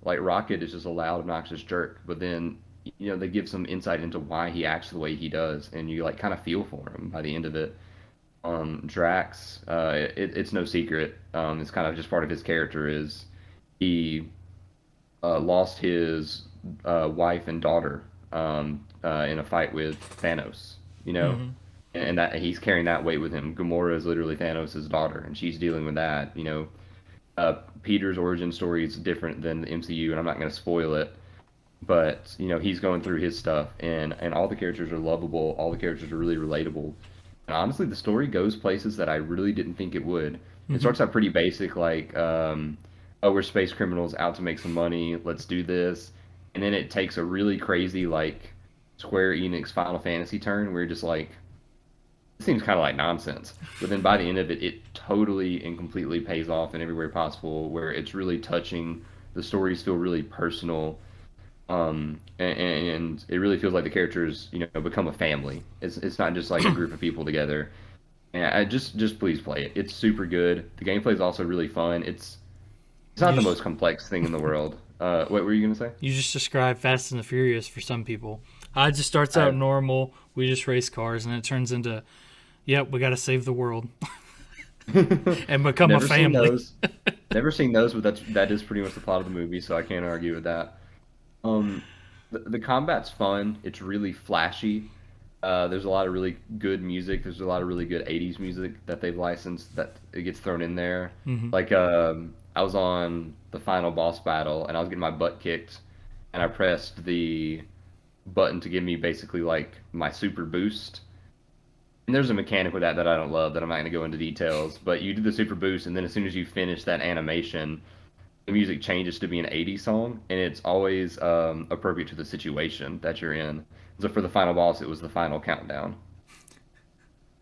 Like Rocket is just a loud, obnoxious jerk, but then they give some insight into why he acts the way he does, and you like kind of feel for him by the end of it. Drax, it's no secret. It's kind of just part of his character is he lost his wife and daughter in a fight with Thanos. You know, Hmm. and that he's carrying that weight with him. Gamora is literally Thanos' daughter, and she's dealing with that. Peter's origin story is different than the MCU, and I'm not going to spoil it. But he's going through his stuff, and all the characters are lovable. All the characters are really relatable. And honestly, the story goes places that I really didn't think it would. It Hmm. starts out pretty basic, like, oh, we're space criminals out to make some money. Let's do this. And then it takes a really crazy, like, Square Enix Final Fantasy turn where you're just like, it seems kind of like nonsense. But then by the end of it, it totally and completely pays off in every way possible, where it's really touching. The stories feel really personal, and it really feels like the characters, become a family. It's not just like a group of people together. And I just please play it. It's super good. The gameplay is also really fun. It's not You the just, most complex thing in the world. What were you gonna say? you just described Fast and the Furious for some people. It just starts out I normal. We just race cars, and it turns into, yep, we got to save the world and become a never seen family. those. Never seen those, but that is pretty much the plot of the movie, so I can't argue with that. Um, the combat's fun. It's really flashy. There's a lot of really good music. There's a lot of really good 80s music that they've licensed that it gets thrown in there. Hmm. Like I was on the final boss battle and I was getting my butt kicked and I pressed the button to give me basically like my super boost. And there's a mechanic with that I don't love that I'm not going to go into details, but you do the super boost and then as soon as you finish that animation, the music changes to be an 80s song, and it's always appropriate to the situation that you're in. So for the final boss, it was the final countdown,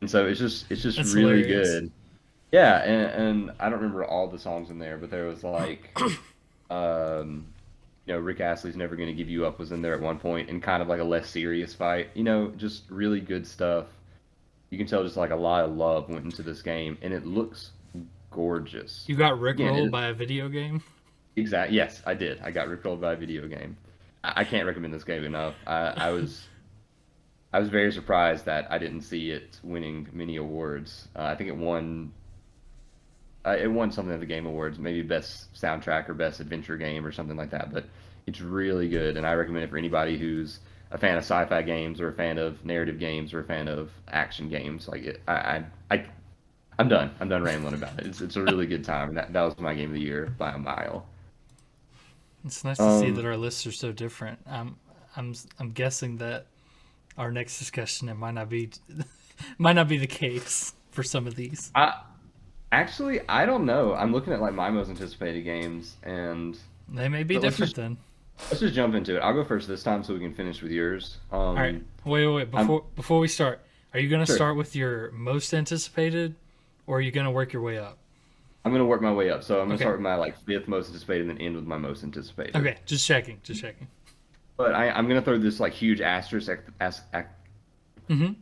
and so it's just That's really hilarious. good. Yeah, and I don't remember all the songs in there, but there was like, Rick Astley's "Never Gonna Give You Up" was in there at one point, in kind of like a less serious fight. Just really good stuff. You can tell just like a lot of love went into this game, and it looks gorgeous. You got Again, rickrolled by a video game. exact. Yes, I did. I got ripped by a video game. I can't recommend this game enough. I was very surprised that I didn't see it winning many awards. I think it won something at the Game Awards, maybe best soundtrack or best adventure game or something like that. But it's really good, and I recommend it for anybody who's a fan of sci-fi games or a fan of narrative games or a fan of action games. Like it, I'm done. I'm done rambling about it. It's a really good time. That was my game of the year by a mile. It's nice to see that Um, our lists are so different. I'm guessing that our next discussion, it might not be the case for some of these. I I don't know. I'm looking at like my most anticipated games, and They may be but different then. let's just jump into it. I'll go first this time so we can finish with yours. All right. Wait. I'm Before we start, are you gonna sure. start with your most anticipated, or are you gonna work your way up? I'm gonna work my way up. So I'm gonna Okay. start with my like fifth most anticipated, and then end with my most anticipated. Okay. Just checking. Just checking. But I'm gonna throw this like huge asterisk. Mm-hmm.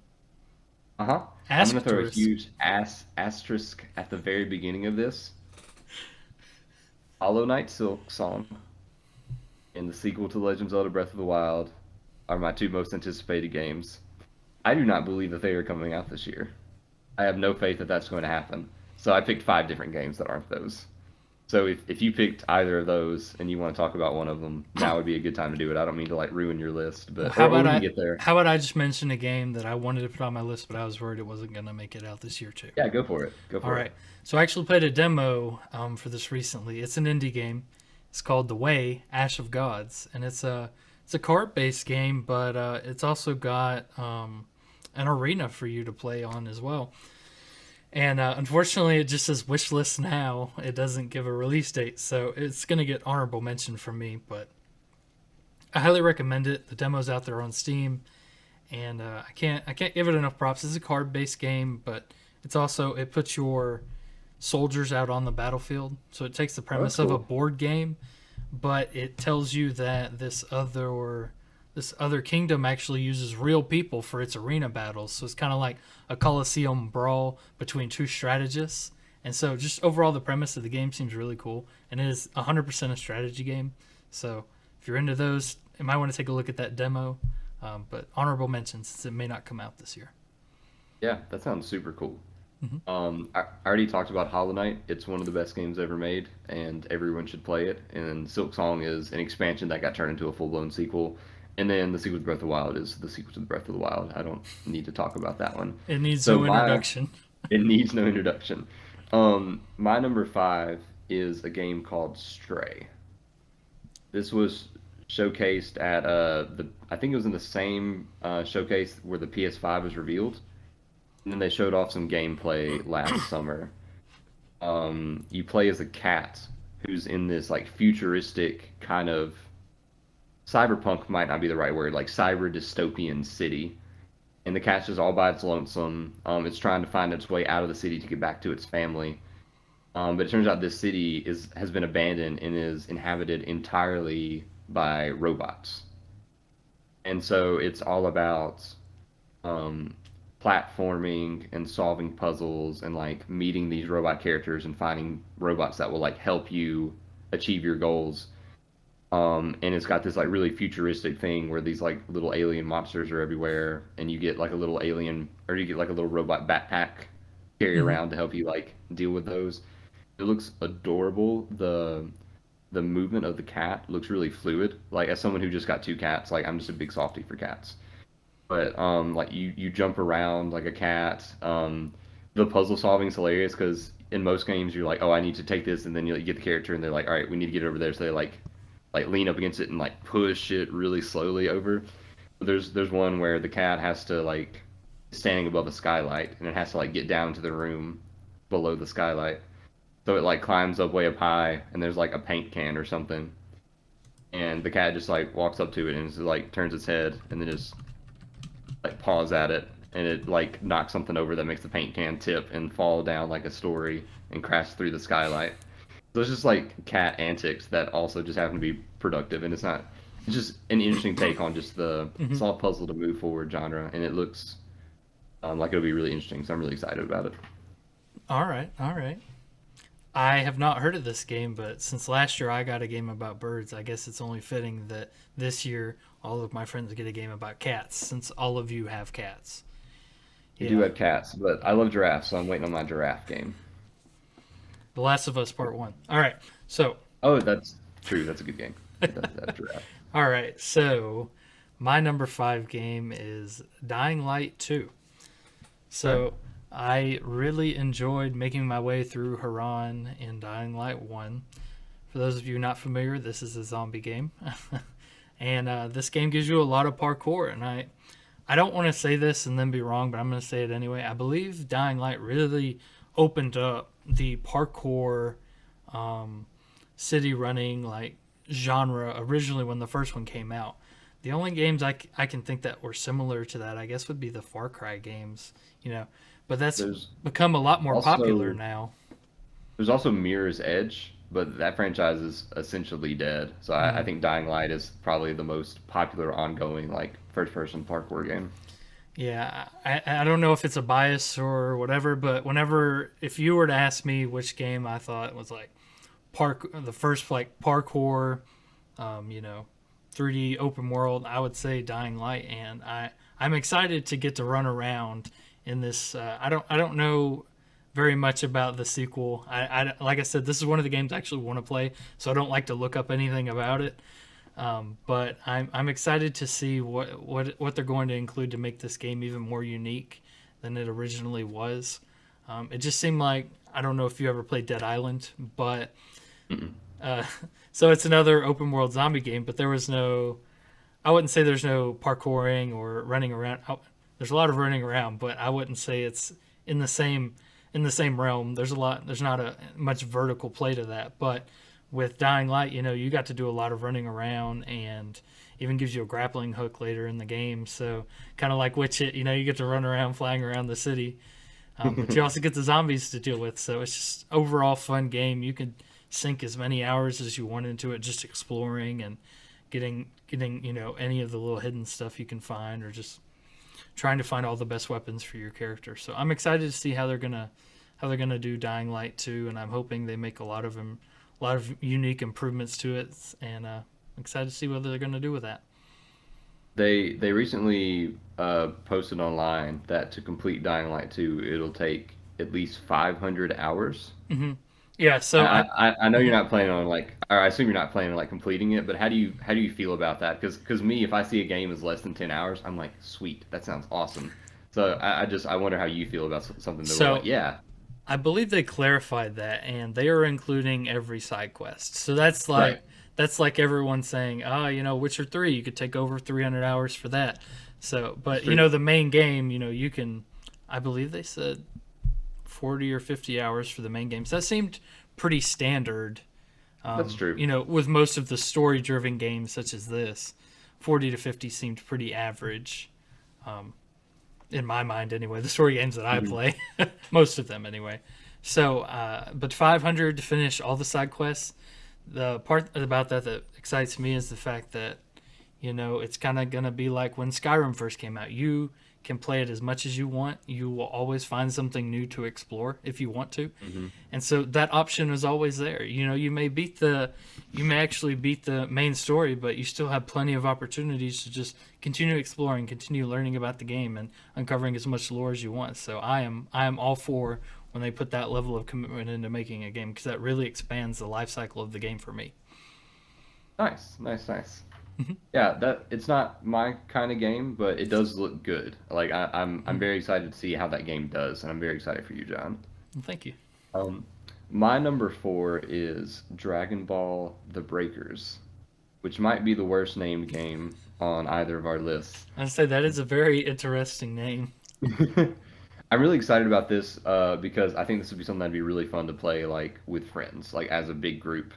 Uh-huh. I'm gonna throw a Asterisk. huge asterisk at the very beginning of this. Hollow Knight Silksong and the sequel to Legend of Zelda Breath of the Wild are my two most anticipated games. I do not believe that they are coming out this year. I have no faith that that's going to happen. So I picked five different games that aren't those. So if you picked either of those and you want to talk about one of them, now would be a good time to do it. I don't mean to like ruin your list, Well, but or we can get there. how about I just mention a game that I wanted to put on my list, but I was worried it wasn't gonna make it out this year too. Yeah, go for it. Go All for it. right. So I actually played a demo for this recently. It's an indie game. It's called The Way: Ash of Gods, and it's a card based game, but it's also got an arena for you to play on as well. And unfortunately, it just says wish list now. It doesn't give a release date, so it's gonna get honorable mention from me. But I highly recommend it. The demo's out there on Steam, and I can't give it enough props. It's a card based game, but it puts your soldiers out on the battlefield. So it takes the Oh, that's premise of a cool. board game, but it tells you that this other kingdom actually uses real people for its arena battles. So it's kind of like a Colosseum brawl between two strategists. And so just overall the premise of the game seems really cool, and it is 100% a strategy game. So if you're into those, you might want to take a look at that demo. But honorable mention since it may not come out this year. Yeah, that sounds super cool. Hmm. I already talked about Hollow Knight. It's one of the best games ever made, and everyone should play it. And Silksong is an expansion that got turned into a full-blown sequel. And then the sequel to Breath of the Wild is the sequel to the Breath of the Wild. I don't need to talk about that one. It needs So no my introduction. it needs no introduction. My number five is a game called Stray. This was showcased at I think it was in the same showcase where the PS5 was revealed. And then they showed off some gameplay last summer. You play as a cat who's in this like futuristic kind of cyberpunk might not be the right word, like cyber dystopian city. And the cat's just all by its lonesome. It's trying to find its way out of the city to get back to its family. But it turns out this city is has been abandoned and is inhabited entirely by robots. And so it's all about um, platforming and solving puzzles and like meeting these robot characters and finding robots that will like help you achieve your goals. And it's got this like really futuristic thing where these like little alien monsters are everywhere, and you get like a little alien or you get like a little robot backpack carry Hmm. around to help you like deal with those. It looks adorable. The movement of the cat looks really fluid. Like as someone who just got two cats, like I'm just a big softie for cats. But like you jump around like a cat. The puzzle solving is hilarious because in most games you're like, oh, I need to take this, and then you get the character, and they're like, all right, we need to get it over there. So they like lean up against it and like push it really slowly over. But there's one where the cat has to like standing above a skylight, and it has to like get down to the room below the skylight. So it like climbs up way up high, and there's like a paint can or something, and the cat just like walks up to it and just like turns its head, and then just like paws at it, and it like knocks something over that makes the paint can tip and fall down like a story and crash through the skylight. So it's just like cat antics that also just happen to be productive, and it's not. It's just an interesting take on just the Hmm. solve puzzle to move forward genre, and it looks like it'll be really interesting. So I'm really excited about it. All right, all right. I have not heard of this game, but since last year I got a game about birds, I guess it's only fitting that this year all of my friends get a game about cats, since all of you have cats. We do Yeah, have cats, but I love giraffes, so I'm waiting on my giraffe game. The Last of Us Part One. All right, so Oh, that's true. That's a good game. That giraffe. all right, so my number five game is Dying Light 2. Okay. So I really enjoyed making my way through Haran in Dying Light 1. For those of you not familiar, this is a zombie game. And this game gives you a lot of parkour. And I don't want to say this and then be wrong, but I'm going to say it anyway. I believe Dying Light really opened up the parkour um, city running like genre originally when the first one came out. The only games I can think that were similar to that, I guess, would be the Far Cry games, you know. But that's There's become a lot more popular also now. there's also Mirror's Edge, but that franchise is essentially dead. So I Mm. think Dying Light is probably the most popular ongoing like first-person parkour game. Yeah, I don't know if it's a bias or whatever, but whenever if you were to ask me which game I thought was like the first like parkour, you know, 3D open world, I would say Dying Light, and I'm excited to get to run around in this. I don't know very much about the sequel. Like I said, this is one of the games I actually want to play, so I don't like to look up anything about it. But I'm excited to see what they're going to include to make this game even more unique than it originally was. It just seemed like I don't know if you ever played Dead Island, but Mm-mm. uh, so it's another open world zombie game, but there was no. I wouldn't say there's no parkouring or running around. There's a lot of running around, but I wouldn't say it's in the same in the same realm. There's a lot. There's not a much vertical play to that, but with Dying Light, you know, you got to do a lot of running around and even gives you a grappling hook later in the game. So kind of like Witch It, you know, you get to run around, flying around the city, but you also get the zombies to deal with. So it's just overall fun game. You can sink as many hours as you want into it, just exploring and getting you know any of the little hidden stuff you can find, or just trying to find all the best weapons for your character. So I'm excited to see how they're gonna do Dying Light 2, and I'm hoping they make a lot of unique improvements to it, and I'm excited to see what they're gonna do with that. They recently posted online that to complete Dying Light 2, it'll take at least 500 hours. Hmm. Yeah. I, So I know you're mhm. not planning on like, or I assume you're not planning on like completing it, but how do you feel about that? Because me, if I see a game is less than 10 hours, I'm like, sweet, that sounds awesome. So I wonder how you feel about something that we're like, So yeah, I believe they clarified that, and they are including every side quest. So right, that's like everyone saying, ah, you know, Witcher 3, you could take over 300 hours for that. So, that's but you true. know, the main game, you know, you can I believe they said 40 or 50 hours for the main games. That seemed pretty standard. That's true. With most of the story-driven games such as this, 40 to 50 seemed pretty average. In my mind, anyway. The story games that I play, most of them, anyway. So, but 500 to finish all the side quests. The part about that excites me is the fact that, it's kind of going to be like when Skyrim first came out. You can play it as much as you want. You will always find something new to explore if you want to. And so that option is always there. You may actually beat the main story, but you still have plenty of opportunities to just continue exploring, continue learning about the game, and uncovering as much lore as you want. So I am all for when they put that level of commitment into making a game, because that really expands the life cycle of the game for me. Nice. Yeah, that it's not my kind of game, but it does look good. Like I'm very excited to see how that game does, and I'm very excited for you, John. Well, thank you. My number 4 is Dragon Ball: The Breakers, which might be the worst named game on either of our lists. I'd say that is a very interesting name. I'm really excited about this because I think this would be something that'd be really fun to play like with friends, like as a big group.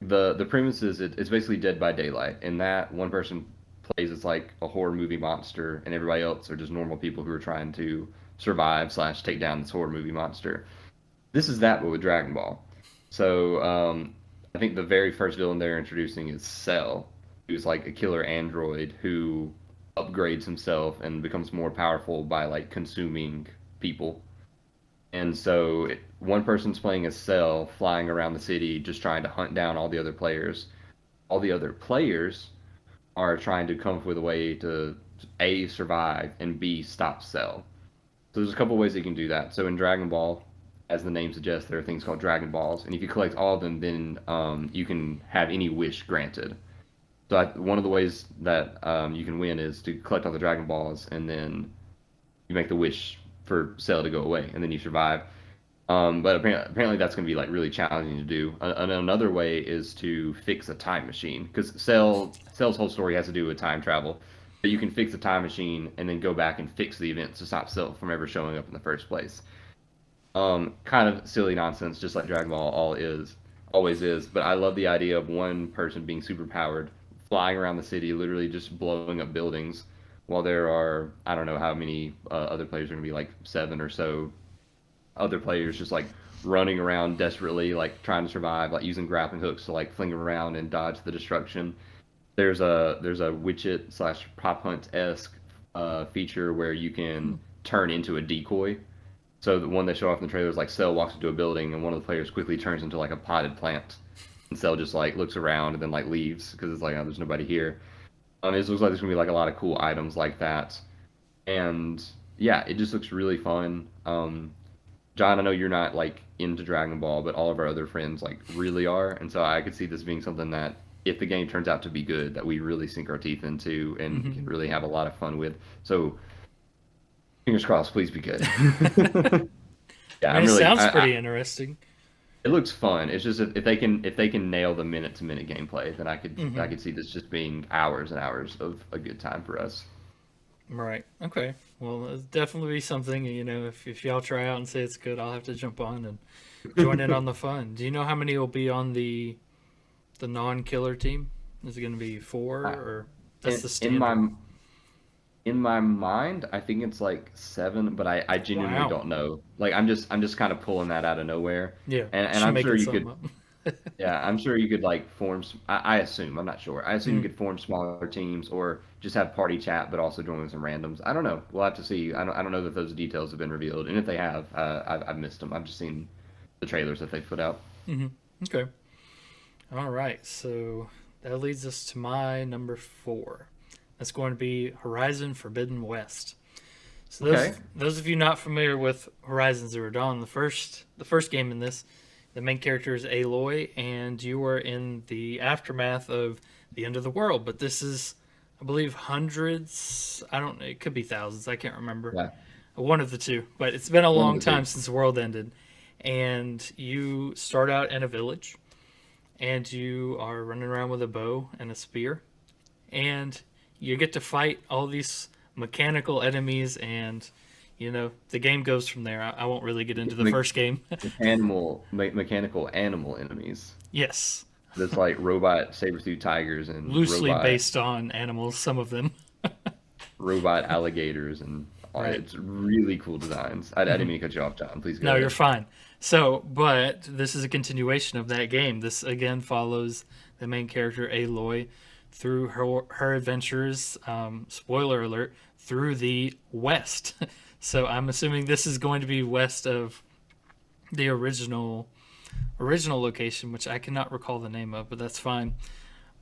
The premise is it's basically Dead by Daylight, and that one person plays as like a horror movie monster, and everybody else are just normal people who are trying to survive / take down this horror movie monster. This is that, but with Dragon Ball. So I think the very first villain they're introducing is Cell, who's like a killer android who upgrades himself and becomes more powerful by like consuming people. And so one person's playing as Cell, flying around the city, just trying to hunt down all the other players. All the other players are trying to come up with a way to A, survive, and B, stop Cell. So there's a couple ways you can do that. So in Dragon Ball, as the name suggests, there are things called Dragon Balls, and if you collect all of them, then you can have any wish granted. So one of the ways that you can win is to collect all the Dragon Balls, and then you make the wish for Cell to go away, and then you survive. But apparently that's going to be like really challenging to do. Another way is to fix a time machine, because Cell's whole story has to do with time travel. But you can fix a time machine and then go back and fix the events to stop Cell from ever showing up in the first place. Kind of silly nonsense, just like Dragon Ball always is. But I love the idea of one person being super powered, flying around the city, literally just blowing up buildings, while there are, I don't know how many other players are going to be, like 7 or so other players just like running around desperately, like trying to survive, like using grappling hooks to like fling around and dodge the destruction. There's a widget / prop hunt-esque feature where you can turn into a decoy. So the one they show off in the trailer is like Cell walks into a building and one of the players quickly turns into like a potted plant, and Cell just like looks around and then like leaves because it's like, oh, there's nobody here. It looks like there's gonna be like a lot of cool items like that, and yeah, it just looks really fun. John, I know you're not like into Dragon Ball, but all of our other friends like really are, and so I could see this being something that, if the game turns out to be good, that we really sink our teeth into and can really have a lot of fun with. So, fingers crossed, please be good. Yeah, it sounds pretty interesting. It looks fun. It's just if they can nail the minute-to-minute gameplay, then I could see this just being hours and hours of a good time for us. Right. Okay. Well, it'll definitely be something. If y'all try out and say it's good, I'll have to jump on and join in on the fun. Do you know how many will be on the non-killer team? Is it going to be 4 or that's the standard? In my mind, I think it's like 7, but I genuinely don't know. Like I'm just kind of pulling that out of nowhere. Yeah. And I'm sure you could. Yeah, I'm sure you could like form. I assume, I'm not sure. I assume you could form smaller teams or just have party chat, but also join with some randoms. I don't know. We'll have to see. I don't know that those details have been revealed, and if they have, I've missed them. I've just seen the trailers that they put out. Okay. All right. So that leads us to my number 4. That's going to be Horizon Forbidden West. So those of you not familiar with Horizon Zero Dawn, the first game in this, the main character is Aloy, and you are in the aftermath of the end of the world. But this is, I believe, hundreds. It could be thousands. I can't remember. Yeah. One of the two. But it's been a long time since the world ended. And you start out in a village, and you are running around with a bow and a spear. And you get to fight all these mechanical enemies, and the game goes from there. I won't really get into the first game. Mechanical animal enemies. Yes, That's like robot saber-tooth tigers and loosely based on animals, some of them. robot alligators and Right. it's really cool designs. I didn't mean to cut you off, John. Please go No, you're ahead. fine. So, but this is a continuation of that game. This again follows the main character Aloy through her adventures. Spoiler alert: through the West. So I'm assuming this is going to be west of the original location, which I cannot recall the name of, but that's fine.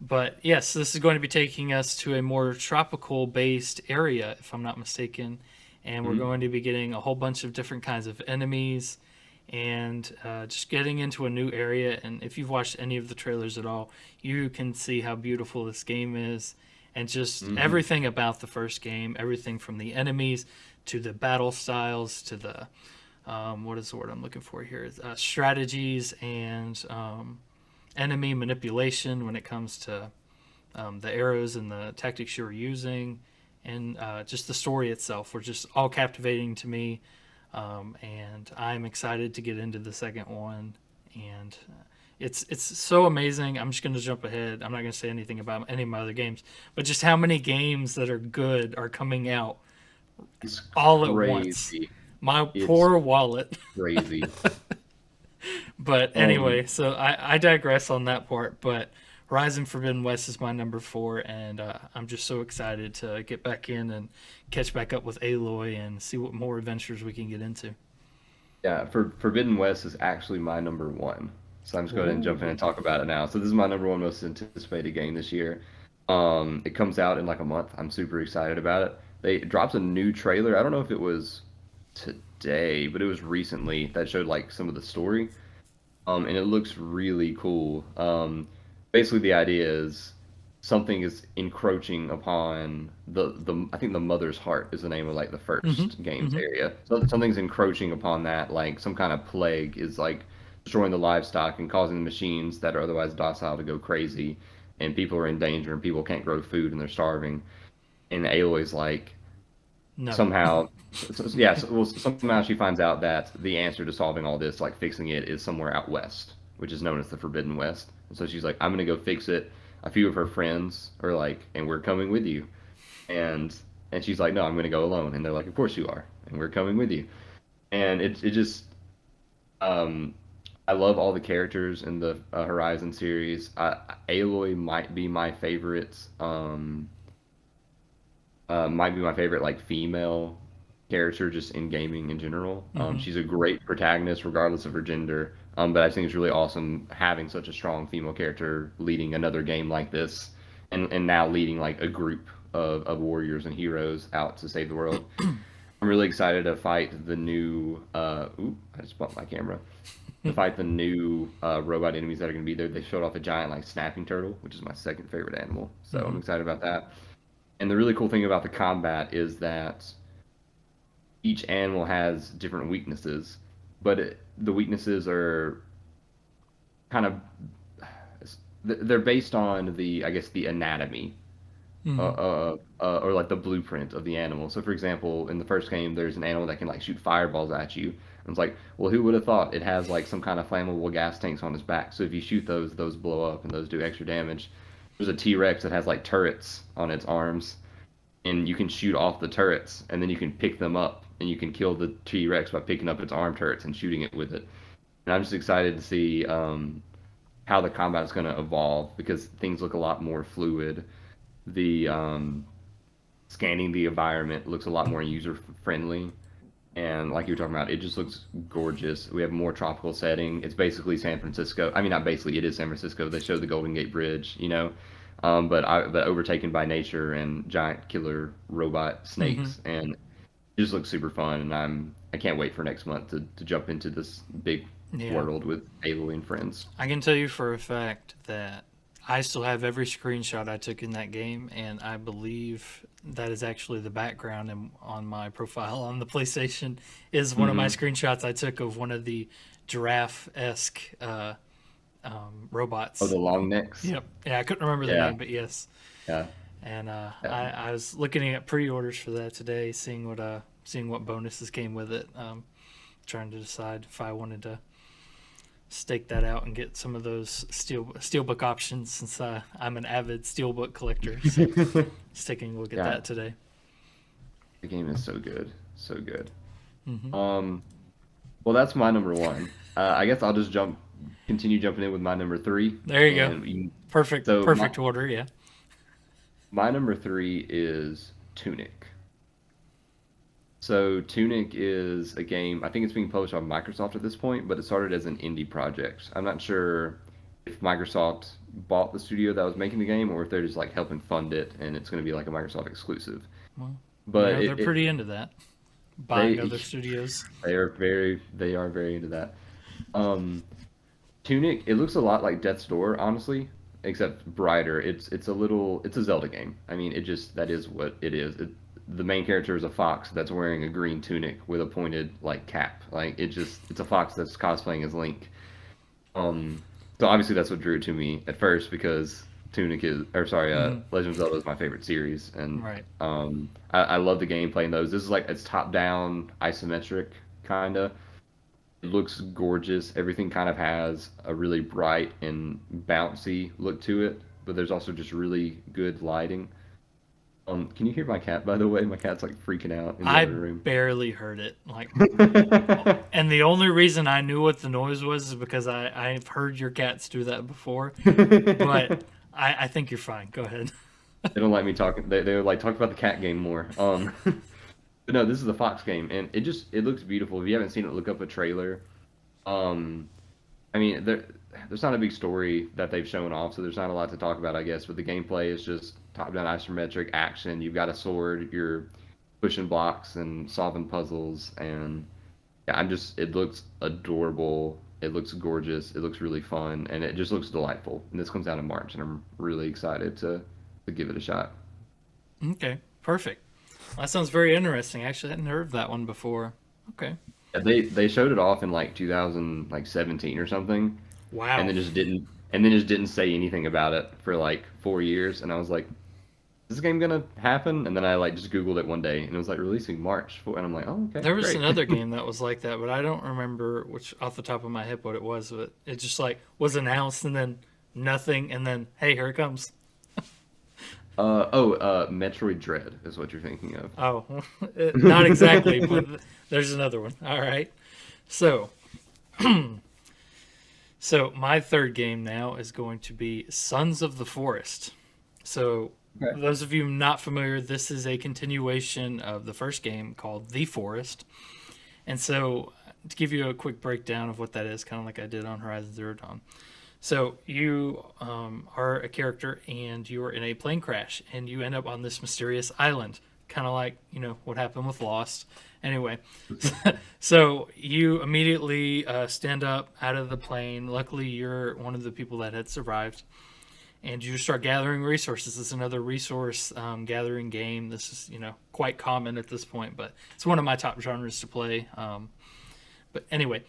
But yes, this is going to be taking us to a more tropical based area, if I'm not mistaken. And we're Mhm. going to be getting a whole bunch of different kinds of enemies and just getting into a new area. And if you've watched any of the trailers at all, you can see how beautiful this game is. And just Mhm. everything about the first game, everything from the enemies to the battle styles to the, what is the word I'm looking for here? Strategies and enemy manipulation when it comes to the arrows and the tactics you're using, and just the story itself were just all captivating to me. And I'm excited to get into the second one. And it's so amazing. I'm just going to jump ahead. I'm not going to say anything about any of my other games, but just how many games that are good are coming out It's all at once. crazy. My It's poor wallet. crazy. But Um, anyway, so I digress on that part. But Horizon Forbidden West is my number 4, and I'm just so excited to get back in and catch back up with Aloy and see what more adventures we can get into. yeah, Forbidden West is actually my number one. So I'm just going to jump in Ooh. and talk about it now. So this is my number one most anticipated game this year. It comes out in like a month. I'm super excited about it. They dropped a new trailer. I don't know if it was today, but it was recently that showed like some of the story. And it looks really cool. Basically, the idea is something is encroaching upon the I think the mother's heart is the name of like the Mm-hmm. first game's Mm-hmm. area. So something's encroaching upon that, like some kind of plague is like destroying the livestock and causing the machines that are otherwise docile to go crazy, and people are in danger and people can't grow food and they're starving. And Aloy's like, No. somehow yeah, well, somehow she finds out that the answer to solving all this, like fixing it, is somewhere out west, which is known as the Forbidden West. And so she's like, I'm gonna go fix it. A few of her friends are like, and we're coming with you. and and she's like, no, I'm gonna go alone. And they're like, of course you are, and we're coming with you. And it just um I love all the characters in the Horizon series. Aloy might be my favorite like female character just in gaming in general. Mm-hmm. She's a great protagonist regardless of her gender. But I think it's really awesome having such a strong female character leading another game like this, and now leading like a group of warriors and heroes out to save the world. I'm really excited to fight the new. Ooh, I just bumped my camera. To fight the new robot enemies that are going to be there. They showed off a giant like snapping turtle, which is my second favorite animal. So Mm-hmm. I'm excited about that. And the really cool thing about the combat is that each animal has different weaknesses, but the weaknesses are kind of they're based on the I guess the anatomy Mm-hmm. or like the blueprint of the animal. So for example, in the first game, there's an animal that can like shoot fireballs at you. And it's like, well, who would have thought it has like some kind of flammable gas tanks on its back? So if you shoot those blow up and those do extra damage. There's a T-Rex that has like turrets on its arms, and you can shoot off the turrets, and then you can pick them up, and you can kill the T-Rex by picking up its arm turrets and shooting it with it. And I'm just excited to see how the combat is going to evolve because things look a lot more fluid. The scanning the environment looks a lot more user friendly, and like you were talking about, it just looks gorgeous. We have more tropical setting. It's basically San Francisco. I mean, not basically, it is San Francisco. They showed the Golden Gate Bridge, but overtaken by nature and giant killer robot Mm-hmm. snakes, and it just looks super fun. And I can't wait for next month to jump into this big Yeah. world with Aloy and friends. I can tell you for a fact that I still have every screenshot I took in that game, and I believe that is actually the background on my profile on the PlayStation. Is one of my Hmm. screenshots I took of one of the giraffe-esque Oh, robots. the long necks. Yep. Yeah, I couldn't remember the Yeah, name, but yes. yeah, And yeah. I was looking at pre-orders for that today, seeing what seeing what bonuses came with it. Trying to decide if I wanted to stake that out and get some of those steelbook options, since I'm an avid steelbook collector. So just taking a look at Yeah, that today. the game is so good, so good. Hmm. Um, well, that's my number one. I guess I'll just continue jumping in with my number three, There you go. and Perfect, so my perfect order. Yeah. my number three is Tunic. So Tunic is a game. I think it's being published on Microsoft at this point, but it started as an indie project. I'm not sure if Microsoft bought the studio that was making the game, or if they're just like helping fund it, and it's going to be like a Microsoft exclusive. Well, But they're pretty into that, buying they other studios. they are very into that. Um, Tunic, it looks a lot like Death's Door, honestly, except brighter. It's a Zelda game. I mean, that is what it is. The main character is a fox that's wearing a green tunic with a pointed like cap. Like it's a fox that's cosplaying as Link. Um, so obviously that's what drew it to me at first because Hmm. Legend of Zelda is my favorite series, and Right. I love the gameplay in those. This is like it's top down isometric kinda. It looks gorgeous. Everything kind of has a really bright and bouncy look to it, but there's also just really good lighting. Can you hear my cat, by the way? My cat's like freaking out in the I other room. barely heard it. Like, and the only reason I knew what the noise was is because I've heard your cats do that before. But They I think you're fine. Go ahead. don't like me talking. They would like talk about the cat game more. But no, this is the Fox game, and it looks beautiful. If you haven't seen it, look up a trailer. Um, I mean, there's not a big story that they've shown off, so there's not a lot to talk about, I guess. But the gameplay is just top-down isometric action. You've got a sword, you're pushing blocks and solving puzzles, and yeah, it looks adorable. It looks gorgeous. It looks really fun, and it just looks delightful. And this comes out in March, and I'm really excited to give it a shot. Okay, perfect. Well, that sounds very interesting. Actually, I hadn't heard of that one before. Okay. Yeah, they showed it off in like 2017 or something, and Wow. then just didn't say anything about it for like 4 years. And I was like, is this game gonna happen? And then I like just Googled it one day, and it was like releasing March 4, and I'm like, oh, okay, There was great. another game that was like that, but I don't remember which off the top of my head what it was. But it just like was announced and then nothing, and then hey, here it comes. Metroid Dread is what you're thinking of. Oh, not exactly, but there's another one. All right. So, so my third game now is going to be Sons of the Forest. So, Okay. those of you not familiar, this is a continuation of the first game called The Forest. And so, to give you a quick breakdown of what that is, kind of like I did on Horizon Zero Dawn. So you are a character and you're in a plane crash and you end up on this mysterious island, kind of like what happened with Lost. Anyway, so you immediately stand up out of the plane. Luckily, you're one of the people that had survived, and you start gathering resources. It's another resource gathering game. This is quite common at this point, but it's one of my top genres to play. But anyway,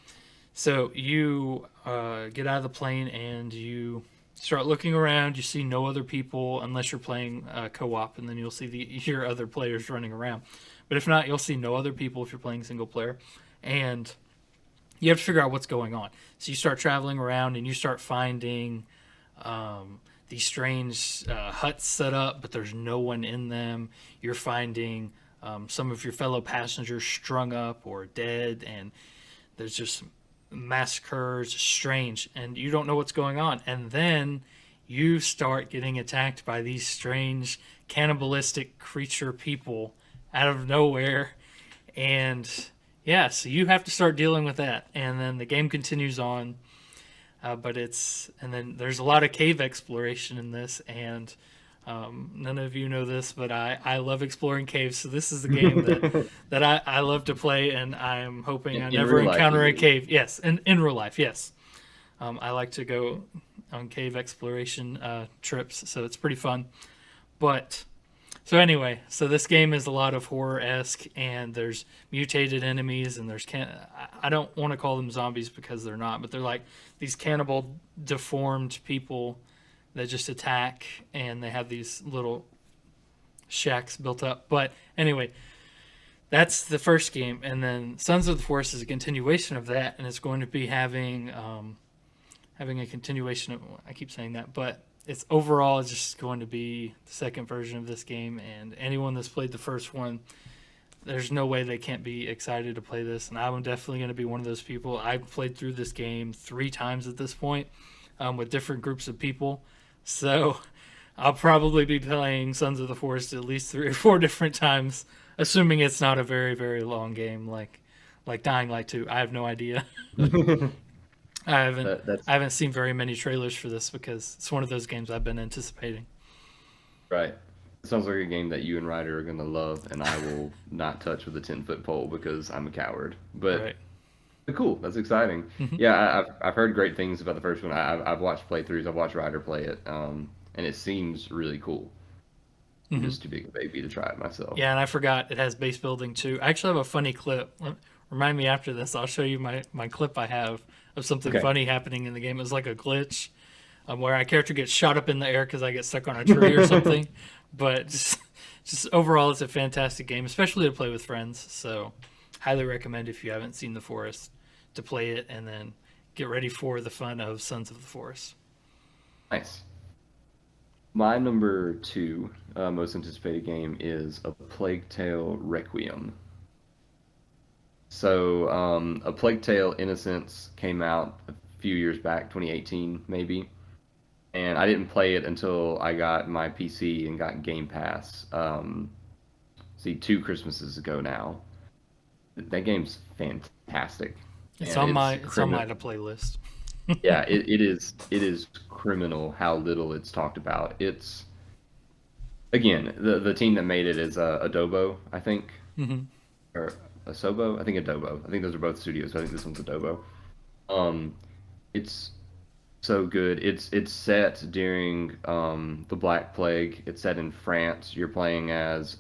so you get out of the plane and you start looking around. You see no other people unless you're playing co-op, and then you'll see your other players running around. But if not, you'll see no other people if you're playing single player, and you have to figure out what's going on. So you start traveling around and you start finding these strange huts set up, but there's no one in them. You're finding some of your fellow passengers strung up or dead, and there's just massacres, strange, and you don't know what's going on. And then you start getting attacked by these strange cannibalistic creature people out of nowhere. And yeah, so you have to start dealing with that. And then the game continues on. And then there's a lot of cave exploration in this, and none of you know this, but I love exploring caves. So this is a game that I love to play, and I'm hoping I In never real life, you encounter a mean? cave. Yes, in real life, yes. I like to go on cave exploration trips, so it's pretty fun. But so anyway, so this game is a lot of horror-esque, and there's mutated enemies, and I don't want to call them zombies because they're not, but they're like these cannibal deformed people that just attack, and they have these little shacks built up. But anyway, that's the first game, and then Sons of the Forest is a continuation of that, and it's going to be having a continuation of. I keep saying that, but it's overall just going to be the second version of this game, and anyone that's played the first one, there's no way they can't be excited to play this, and I'm definitely going to be one of those people. I've played through this game 3 times at this point, with different groups of people, so I'll probably be playing Sons of the Forest at least 3 or 4 different times, assuming it's not a very very long game like Dying Light 2. I have no idea. I haven't That's I haven't seen very many trailers for this because it's one of those games I've been anticipating. right. It sounds like a game that you and Ryder are gonna love, and I will not touch with a 10-foot pole because I'm a coward. Right. But cool, that's exciting. Hmm. Yeah, I've heard great things about the first one. I've watched playthroughs. I've watched Ryder play it, and it seems really cool. I'm Hmm. just too big a baby to try it myself. Yeah, and I forgot it has base building too. I actually have a funny clip. Remind me after this. I'll show you my clip I have of something Okay. funny happening in the game. It was like a glitch where a character gets shot up in the air because I get stuck on a tree or something. But just overall, it's a fantastic game, especially to play with friends. So, highly recommend if you haven't seen The Forest to play it and then get ready for the fun of Sons of the Forest. Nice. My number two most anticipated game is A Plague Tale Requiem. So, A Plague Tale Innocence came out a few years back, 2018 maybe, and I didn't play it until I got my PC and got Game Pass. See, 2 Christmases ago now. That game's fantastic, It's and on my it's it's on my criminal. to play list. Yeah, it is criminal how little it's talked about. It's again the team that made it is Adobo, I think, Hmm. or Asobo. I think Adobo. I think those are both studios. I think this one's Adobo. Um, it's so good. It's set during the Black Plague. It's set in France. You're playing as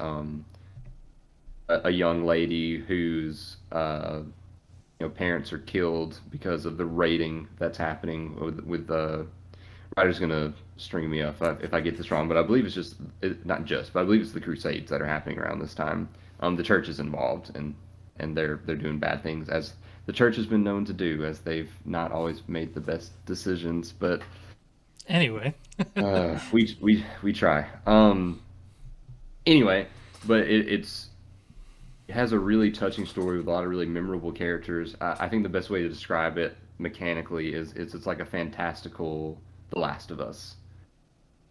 a young lady whose parents are killed because of the raiding that's happening with the Ryder's gonna string me up if I get this wrong, but I believe it's just not just, but I believe it's the Crusades that are happening around this time. The church is involved, and they're doing bad things as the church has been known to do, as they've not always made the best decisions, but Anyway, we try. Anyway, but it has a really touching story with a lot of really memorable characters. I think the best way to describe it mechanically is it's like a fantastical The Last of Us,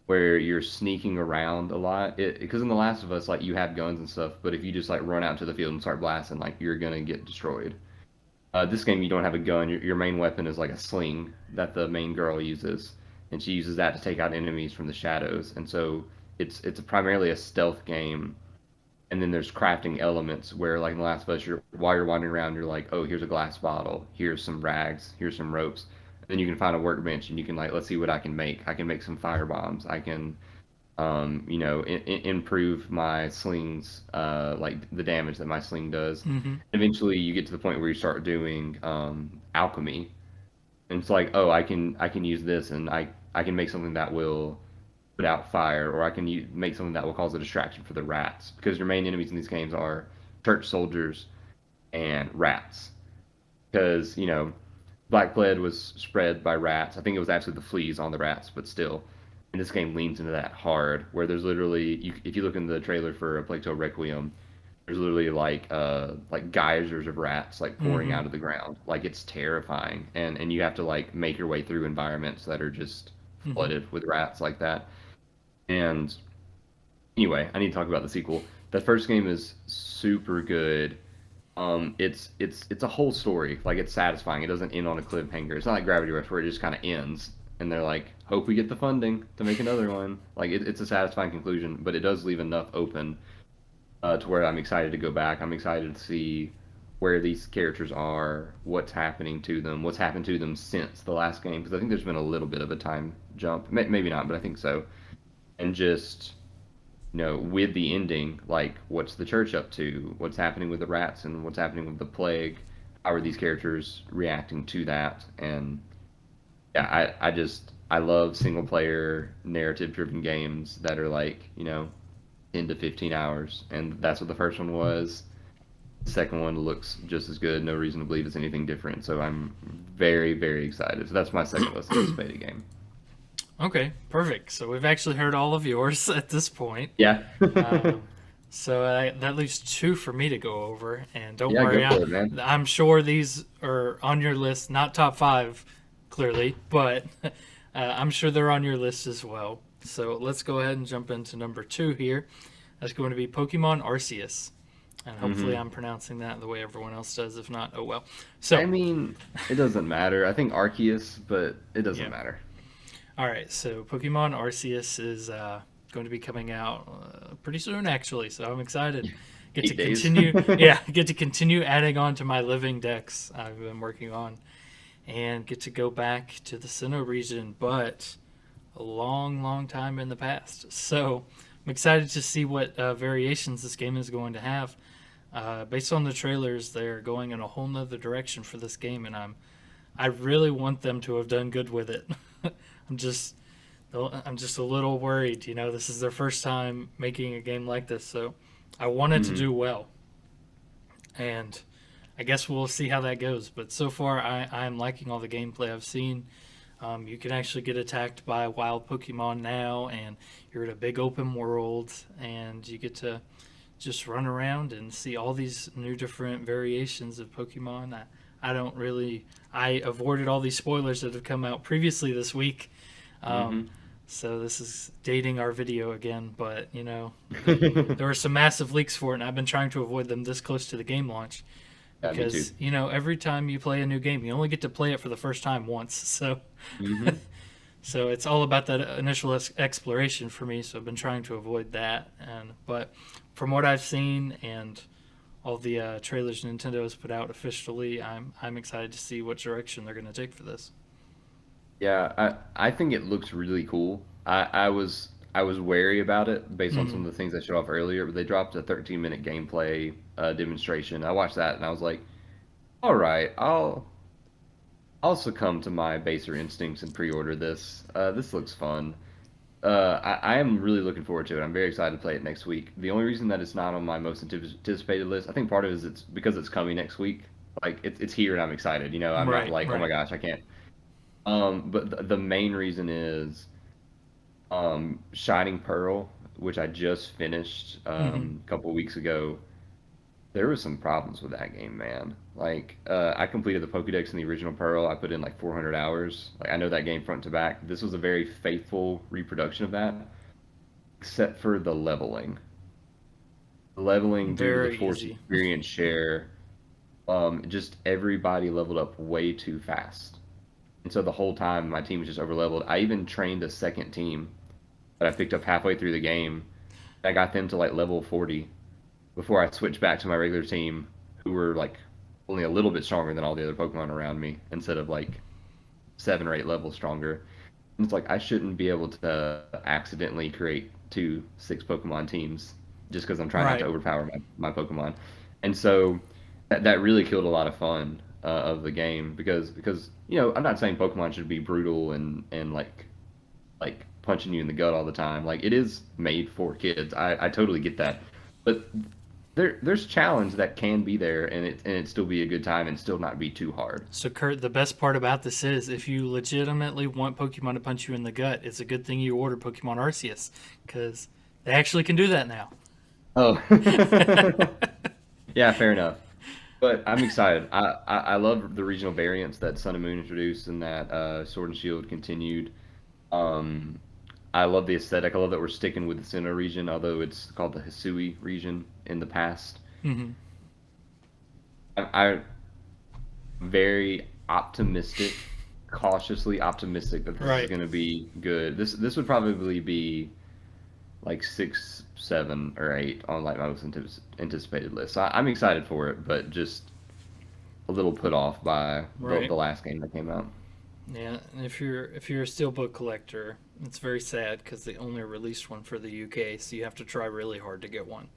where you're sneaking around a lot. Because in The Last of Us, like you have guns and stuff, but if you just like run out to the field and start blasting, like you're gonna get destroyed. This game, you don't have a gun. Your main weapon is like a sling that the main girl uses, and she uses that to take out enemies from the shadows. And so it's primarily a stealth game, and then there's crafting elements where like in the Last of Us, while you're wandering around, you're like, oh, here's a glass bottle, here's some rags, here's some ropes. And then you can find a workbench and you can like, let's see what I can make. I can make some fire bombs. I can improve my slings, like the damage that my sling does. hmm Eventually you get to the point where you start doing alchemy, and it's like, oh, I can use this, and I can make something that will put out fire, or I can make something that will cause a distraction for the rats, because your main enemies in these games are church soldiers and rats. Because Black Plague was spread by rats. I think it was actually the fleas on the rats, but still. And this game leans into that hard, where there's literally, if you look in the trailer for A Plague Tale Requiem, there's literally like geysers of rats like pouring hmm out of the ground. Like it's terrifying, and you have to like make your way through environments that are just hmm flooded with rats like that. And anyway, I need to talk about the sequel. The first game is super good. It's a whole story. Like it's satisfying. It doesn't end on a cliffhanger. It's not like Gravity Rush where it just kind of ends and they're like, hope we get the funding to make another one. Like it's a satisfying conclusion, but it does leave enough open to where I'm excited to go back. I'm excited to see where these characters are, what's happening to them, what's happened to them since the last game. Because I think there's been a little bit of a time jump. Maybe not, but I think so. And just with the ending, like what's the church up to? What's happening with the rats and what's happening with the plague? How are these characters reacting to that? And yeah, I love single player narrative driven games that are like 10 to 15 hours, and that's what the first one was. The second one looks just as good. No reason to believe it's anything different. So I'm very, very excited. So that's my second most anticipated game. Okay, perfect. So we've actually heard all of yours at this point. Yeah. Um, so that leaves two for me to go over. And don't Yeah, worry, go for it, man. I'm sure these are on your list. Not top five, clearly, but I'm sure they're on your list as well. So let's go ahead and jump into number two here. That's going to be Pokemon Arceus. And hopefully I'm pronouncing that the way everyone else does. If not, oh well. So, I mean, it doesn't matter. I think Arceus, but it doesn't yeah. matter. All right, so Pokemon Arceus is going to be coming out pretty soon, actually. So I'm excited. Get to 8 days. continue, yeah, get to continue adding on to my living decks I've been working on, and get to go back to the Sinnoh region, but a long, long time in the past. So I'm excited to see what variations this game is going to have. Based on the trailers, they're going in a whole nother direction for this game, and I really want them to have done good with it. I'm just a little worried. You know, this is their first time making a game like this, so I want it to do well. And I guess we'll see how that goes. But so far, I'm liking all the gameplay I've seen. You can actually get attacked by wild Pokemon now, and you're in a big open world, and you get to just run around and see all these new different variations of Pokemon. I avoided all these spoilers that have come out previously this week. So this is dating our video again, but you know, there were some massive leaks for it, and I've been trying to avoid them this close to the game launch. Yeah, Because, you know, every time you play a new game, you only get to play it for the first time once. So so it's all about that initial exploration for me, so I've been trying to avoid that. But from what I've seen and all the trailers Nintendo has put out officially, I'm excited to see what direction they're going to take for this. Yeah, I think it looks really cool. I was wary about it based on some of the things I showed off earlier, but they dropped a 13-minute gameplay demonstration. I watched that and I was like, all right, I'll succumb to my baser instincts and pre-order this. This looks fun. I am really looking forward to it. I'm very excited to play it next week. The only reason that it's not on my most anticipated list, I think part of it is it's because it's coming next week. Like it's here and I'm excited. You know, I'm not Right, like, oh my right. gosh, I can't. But the main reason is Shining Pearl, which I just finished a couple weeks ago. There was some problems with that game, man. Like, I completed the Pokédex in the original Pearl. I put in like 400 hours. Like, I know that game front to back. This was a very faithful reproduction of that, except for the leveling. The leveling due to the Very Force easy. Experience share, just everybody leveled up way too fast. And so the whole time, my team was just over leveled. I even trained a second team that I picked up halfway through the game. I got them to like level 40 before I switched back to my regular team, who were like only a little bit stronger than all the other Pokemon around me, instead of like 7 or 8 levels stronger. And it's like I shouldn't be able to accidentally create two 6 Pokemon teams just because I'm trying not to Right. overpower my Pokemon. And so that really killed a lot of fun of the game because you know I'm not saying Pokemon should be brutal and like punching you in the gut all the time. Like it is made for kids. I totally get that. But there's challenge that can be there and it still be a good time and still not be too hard. So, Kurt, the best part about this is if you legitimately want Pokemon to punch you in the gut, it's a good thing you ordered Pokemon Arceus because they actually can do that now. Oh. Yeah, fair enough. But I'm excited. I love the regional variants that Sun and Moon introduced and that Sword and Shield continued. Um, I love the aesthetic. I love that we're sticking with the Sinnoh region, although it's called the Hisui region in the past. Hmm. I'm very optimistic, cautiously optimistic that this is Right. going to be good. This would probably be like 6, 7, or 8 on like my most anticipated list. So I'm excited for it, but just a little put off by the Right. last game that came out. Yeah, and if you're a steelbook collector, it's very sad because they only released one for the UK, so you have to try really hard to get one.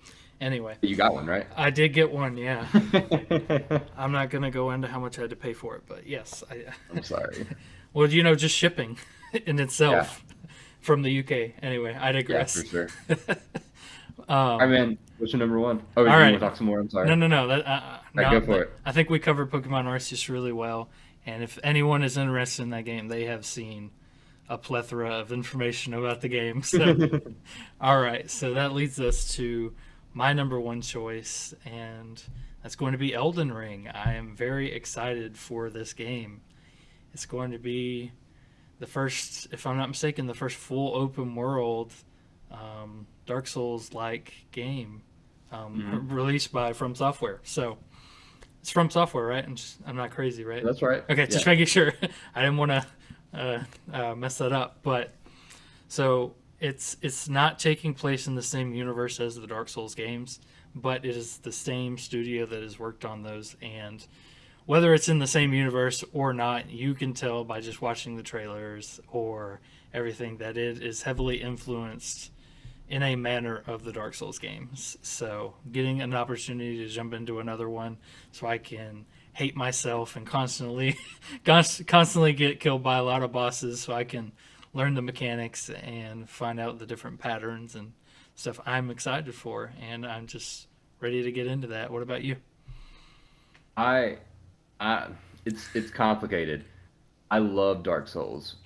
Anyway, You got one, right? I did get one. Yeah, I'm not gonna go into how much I had to pay for it, but yes, I. I'm sorry. Well, you know, just shipping in Yeah, itself from the UK. Anyway, I yeah, for digress. sure. All right, man. What's your number one? Oh, do All you want right. to talk some more? I'm No, sorry. no, no. All right, No. go for it. I think we covered Pokemon Arceus really well. And if anyone is interested in that game, they have seen a plethora of information about the game. So, all right. So that leads us to my number one choice, and that's going to be Elden Ring. I am very excited for this game. It's going to be the first, if I'm not mistaken, the first full open world Dark Souls like game released by From Software. So it's From Software, right? I'm not crazy, right? That's right. Okay, Yeah. just making sure. I didn't want to mess that up. But so it's not taking place in the same universe as the Dark Souls games, but it is the same studio that has worked on those. And whether it's in the same universe or not, you can tell by just watching the trailers or everything that it is heavily influenced in a manner of the Dark Souls games. So getting an opportunity to jump into another one so I can hate myself and constantly get killed by a lot of bosses so I can learn the mechanics and find out the different patterns and stuff I'm excited for, and I'm just ready to get into that. What about you? I, it's complicated. I love Dark Souls.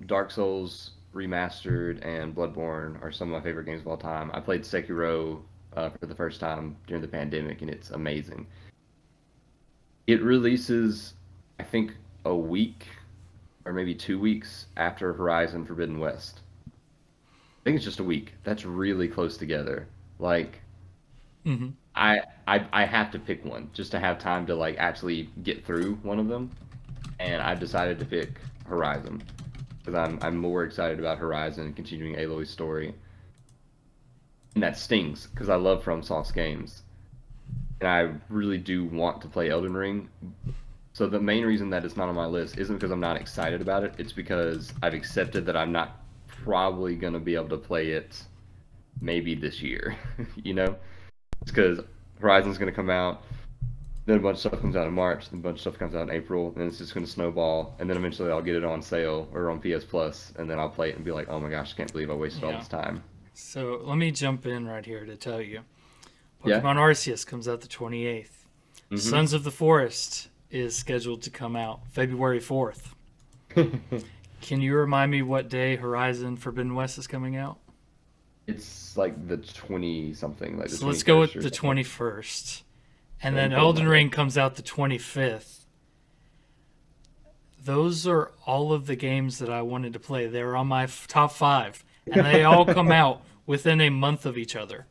Dark Souls Remastered and Bloodborne are some of my favorite games of all time. I played Sekiro for the first time during the pandemic, and it's amazing. It releases, I think, a week or maybe 2 weeks after Horizon Forbidden West. I think it's just a week. That's really close together. Like, Hmm. I have to pick one just to have time to like actually get through one of them, and I've decided to pick Horizon because I'm more excited about Horizon and continuing Aloy's story, and that stings because I love FromSoft's games, and I really do want to play Elden Ring. So the main reason that it's not on my list isn't because I'm not excited about it. It's because I've accepted that I'm not probably gonna be able to play it maybe this year. You know, it's because Horizon's gonna come out. Then a bunch of stuff comes out in March, then a bunch of stuff comes out in April, and it's just going to snowball. And then eventually I'll get it on sale or on PS Plus, and then I'll play it and be like, oh my gosh, I can't believe I wasted all Yeah. this time. So let me jump in right here to tell you. Yeah. Pokemon Arceus comes out the 28th. Mm-hmm. Sons of the Forest is scheduled to come out February 4th. Can you remind me what day Horizon Forbidden West is coming out? It's like the 20 something, like the So let's go 21st with or the something. 21st. And Yeah, I'm then pulling Elden that up. Ring comes out the 25th. Those are all of the games that I wanted to play. They're on my top five, and they all come out within a month of each other.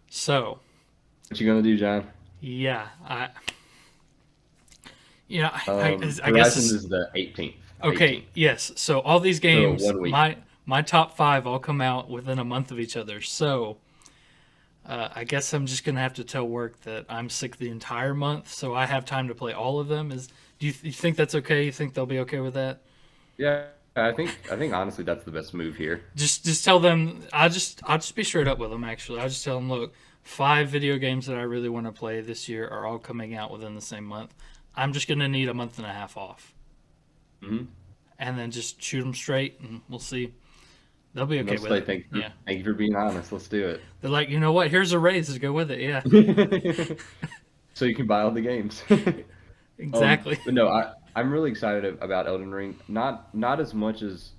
So, What you gonna do, John? yeah, I guess Horizon it's is the 18th. okay. 18th. Yes. So all these So games, 1 week. my top five all come out within a month of each other. So I guess I'm just gonna have to tell work that I'm sick the entire month, so I have time to play all of them. You think that's okay? You think they'll be okay with that? Yeah, I think honestly that's the best move here. Just tell them. I'll just be straight up with them. Actually, I'll just tell them, look, five video games that I really want to play this year are all coming out within the same month. I'm just gonna need a month and a half off, Mm-hmm. and then just shoot them straight, and we'll see. They'll be And okay they'll with say it. Yeah, thank you for being honest. Let's do they're like, you know what? Here's a raise to go with it. Yeah, it. So you can buy all the games. exactly. But no, I'm really excited about Elden Ring. Not as much as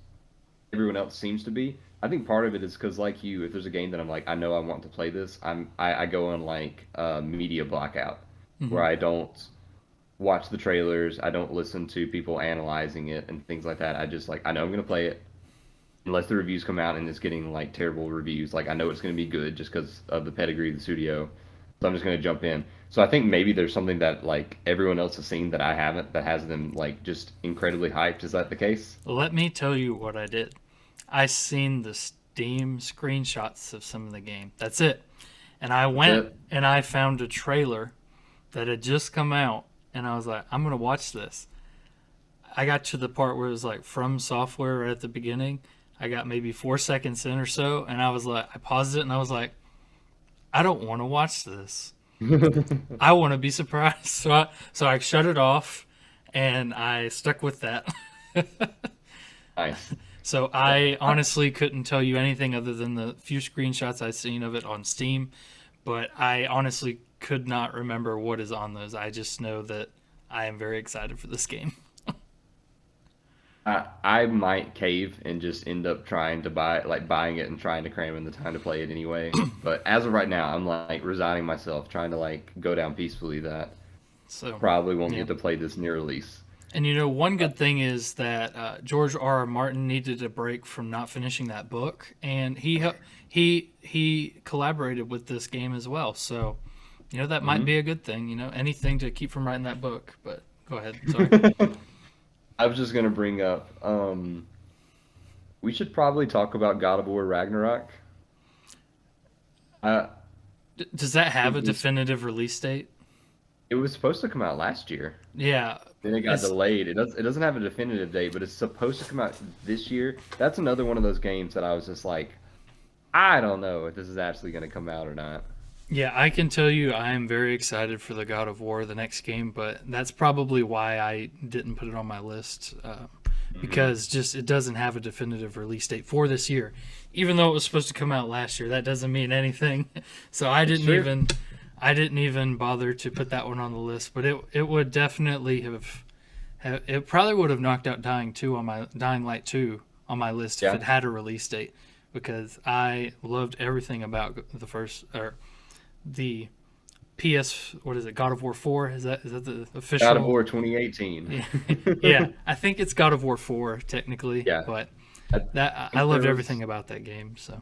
everyone else seems to be. I think part of it is because like you, if there's a game that I'm like I know I want to play this, I go on like media blackout where Hmm. I don't watch the trailers, I don't listen to people analyzing it and things like that. I just like I know I'm gonna play it unless the reviews come out and it's getting like terrible reviews. Like I know it's gonna be good just because of the pedigree of the studio. So I'm just gonna jump in. So I think maybe there's something that like everyone else has seen that I haven't that has them like just incredibly hyped. Is that the case? Let me tell you what I did. I seen the Steam screenshots of some of the game. That's it. And I That's went it. and I found a trailer that had just come out, and I was like, I'm gonna watch this. I got to the part where it was like From Software right at the beginning. I got maybe 4 seconds in or so, and I was like, I paused it and I was like, I don't want to watch this. I want to be surprised. So I shut it off, and I stuck with that. Nice. So I honestly couldn't tell you anything other than the few screenshots I've seen of it on Steam, but I honestly could not remember what is on those. I just know that I am very excited for this game. I might cave and just end up trying to buying it and trying to cram in the time to play it anyway. But as of right now, I'm like resigning myself, trying to like go down peacefully that So, probably won't yeah. get to play this near release. And one good thing is that George R. R. Martin needed a break from not finishing that book, and he collaborated with this game as well. So, that might Hmm. be a good thing. Anything to keep from writing that book. But go ahead. Sorry. I was just gonna bring up, we should probably talk about God of War Ragnarok. Uh, Does that have it a was definitive release date? it was supposed to come out last year. Yeah, Then it got it's delayed. It doesn't have a definitive date, but it's supposed to come out this year. That's another one of those games that I was just like, I don't know if this is actually gonna come out or not. Yeah, I can tell you I am very excited for the God of War, the next game, but that's probably why I didn't put it on my list Hmm. because just it doesn't have a definitive release date for this year. Even though it was supposed to come out last year, that doesn't mean anything. So It's true. I didn't even bother to put that one on the list, but it would definitely have it probably would have knocked out Dying Light 2 on my list if Yeah. it had a release date because I loved everything about the first or the PS, what is it? God of War 4? Is that the God of official? War 2018. Yeah, yeah. I think it's God of War 4 technically, Yeah. but I I think loved there everything was. about that game. So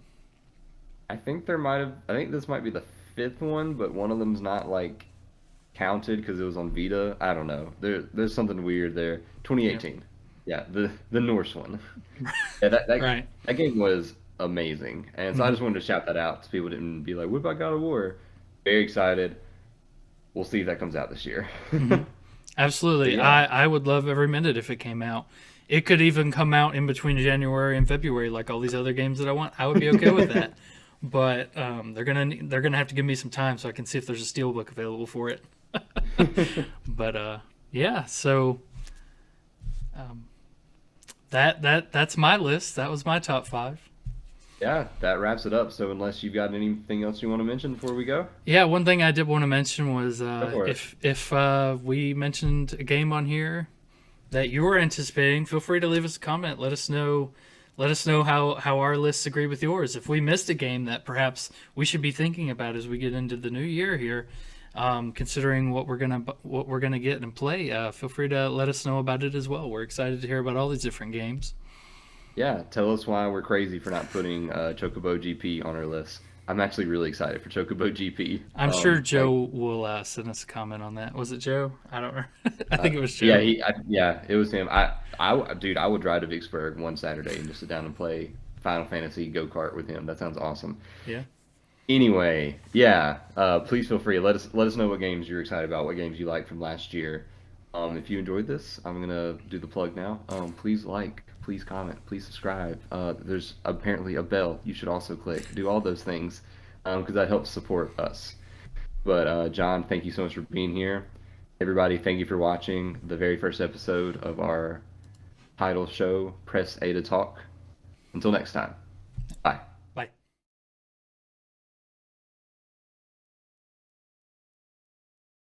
I think there might have. I think this might be the fifth one, but one of them's not like counted because it was on Vita. I don't know. There's something weird there. yeah, 2018. Yeah, the Norse one. Yeah, right. that game was amazing, and so I Hmm. just wanted to shout that out so people didn't be like, "What about God of War?" Very excited. We'll see if that comes out this year. Hmm. But Absolutely. yeah, I would love every minute if it came out. It could even come out in between January and February, like all these other games that I want. I would be okay with that. But they're gonna have to give me some time so I can see if there's a steelbook available for it. But yeah. So um, that's my list. That was my top five. yeah, that wraps it up. So unless you've got anything else you want to mention before we go, Yeah, one thing I did want to mention was go for it. if we mentioned a game on here that you were anticipating, feel free to leave us a comment. Let us know how our lists agree with yours. If we missed a game that perhaps we should be thinking about as we get into the new year here, considering what we're gonna get and play, feel free to let us know about it as well. We're excited to hear about all these different games. Yeah, tell us why we're crazy for not putting Chocobo GP on our list. I'm actually really excited for Chocobo GP. I'm sure Joe will send us a comment on that. Was it Joe? I don't remember. I think it was Yeah, Joe. yeah, it was him. Dude, I would drive to Vicksburg one Saturday and just sit down and play Final Fantasy go kart with him. That sounds awesome. Yeah. Anyway, yeah, please feel free. Let us know what games you're excited about, what games you liked from last year. If you enjoyed this, I'm gonna do the plug now. Please like, please comment, please subscribe. There's apparently a bell you should also click. Do all those things, because that helps support us. But John, thank you so much for being here. Everybody, thank you for watching the very first episode of our title show, Press A to Talk. Until next time, bye.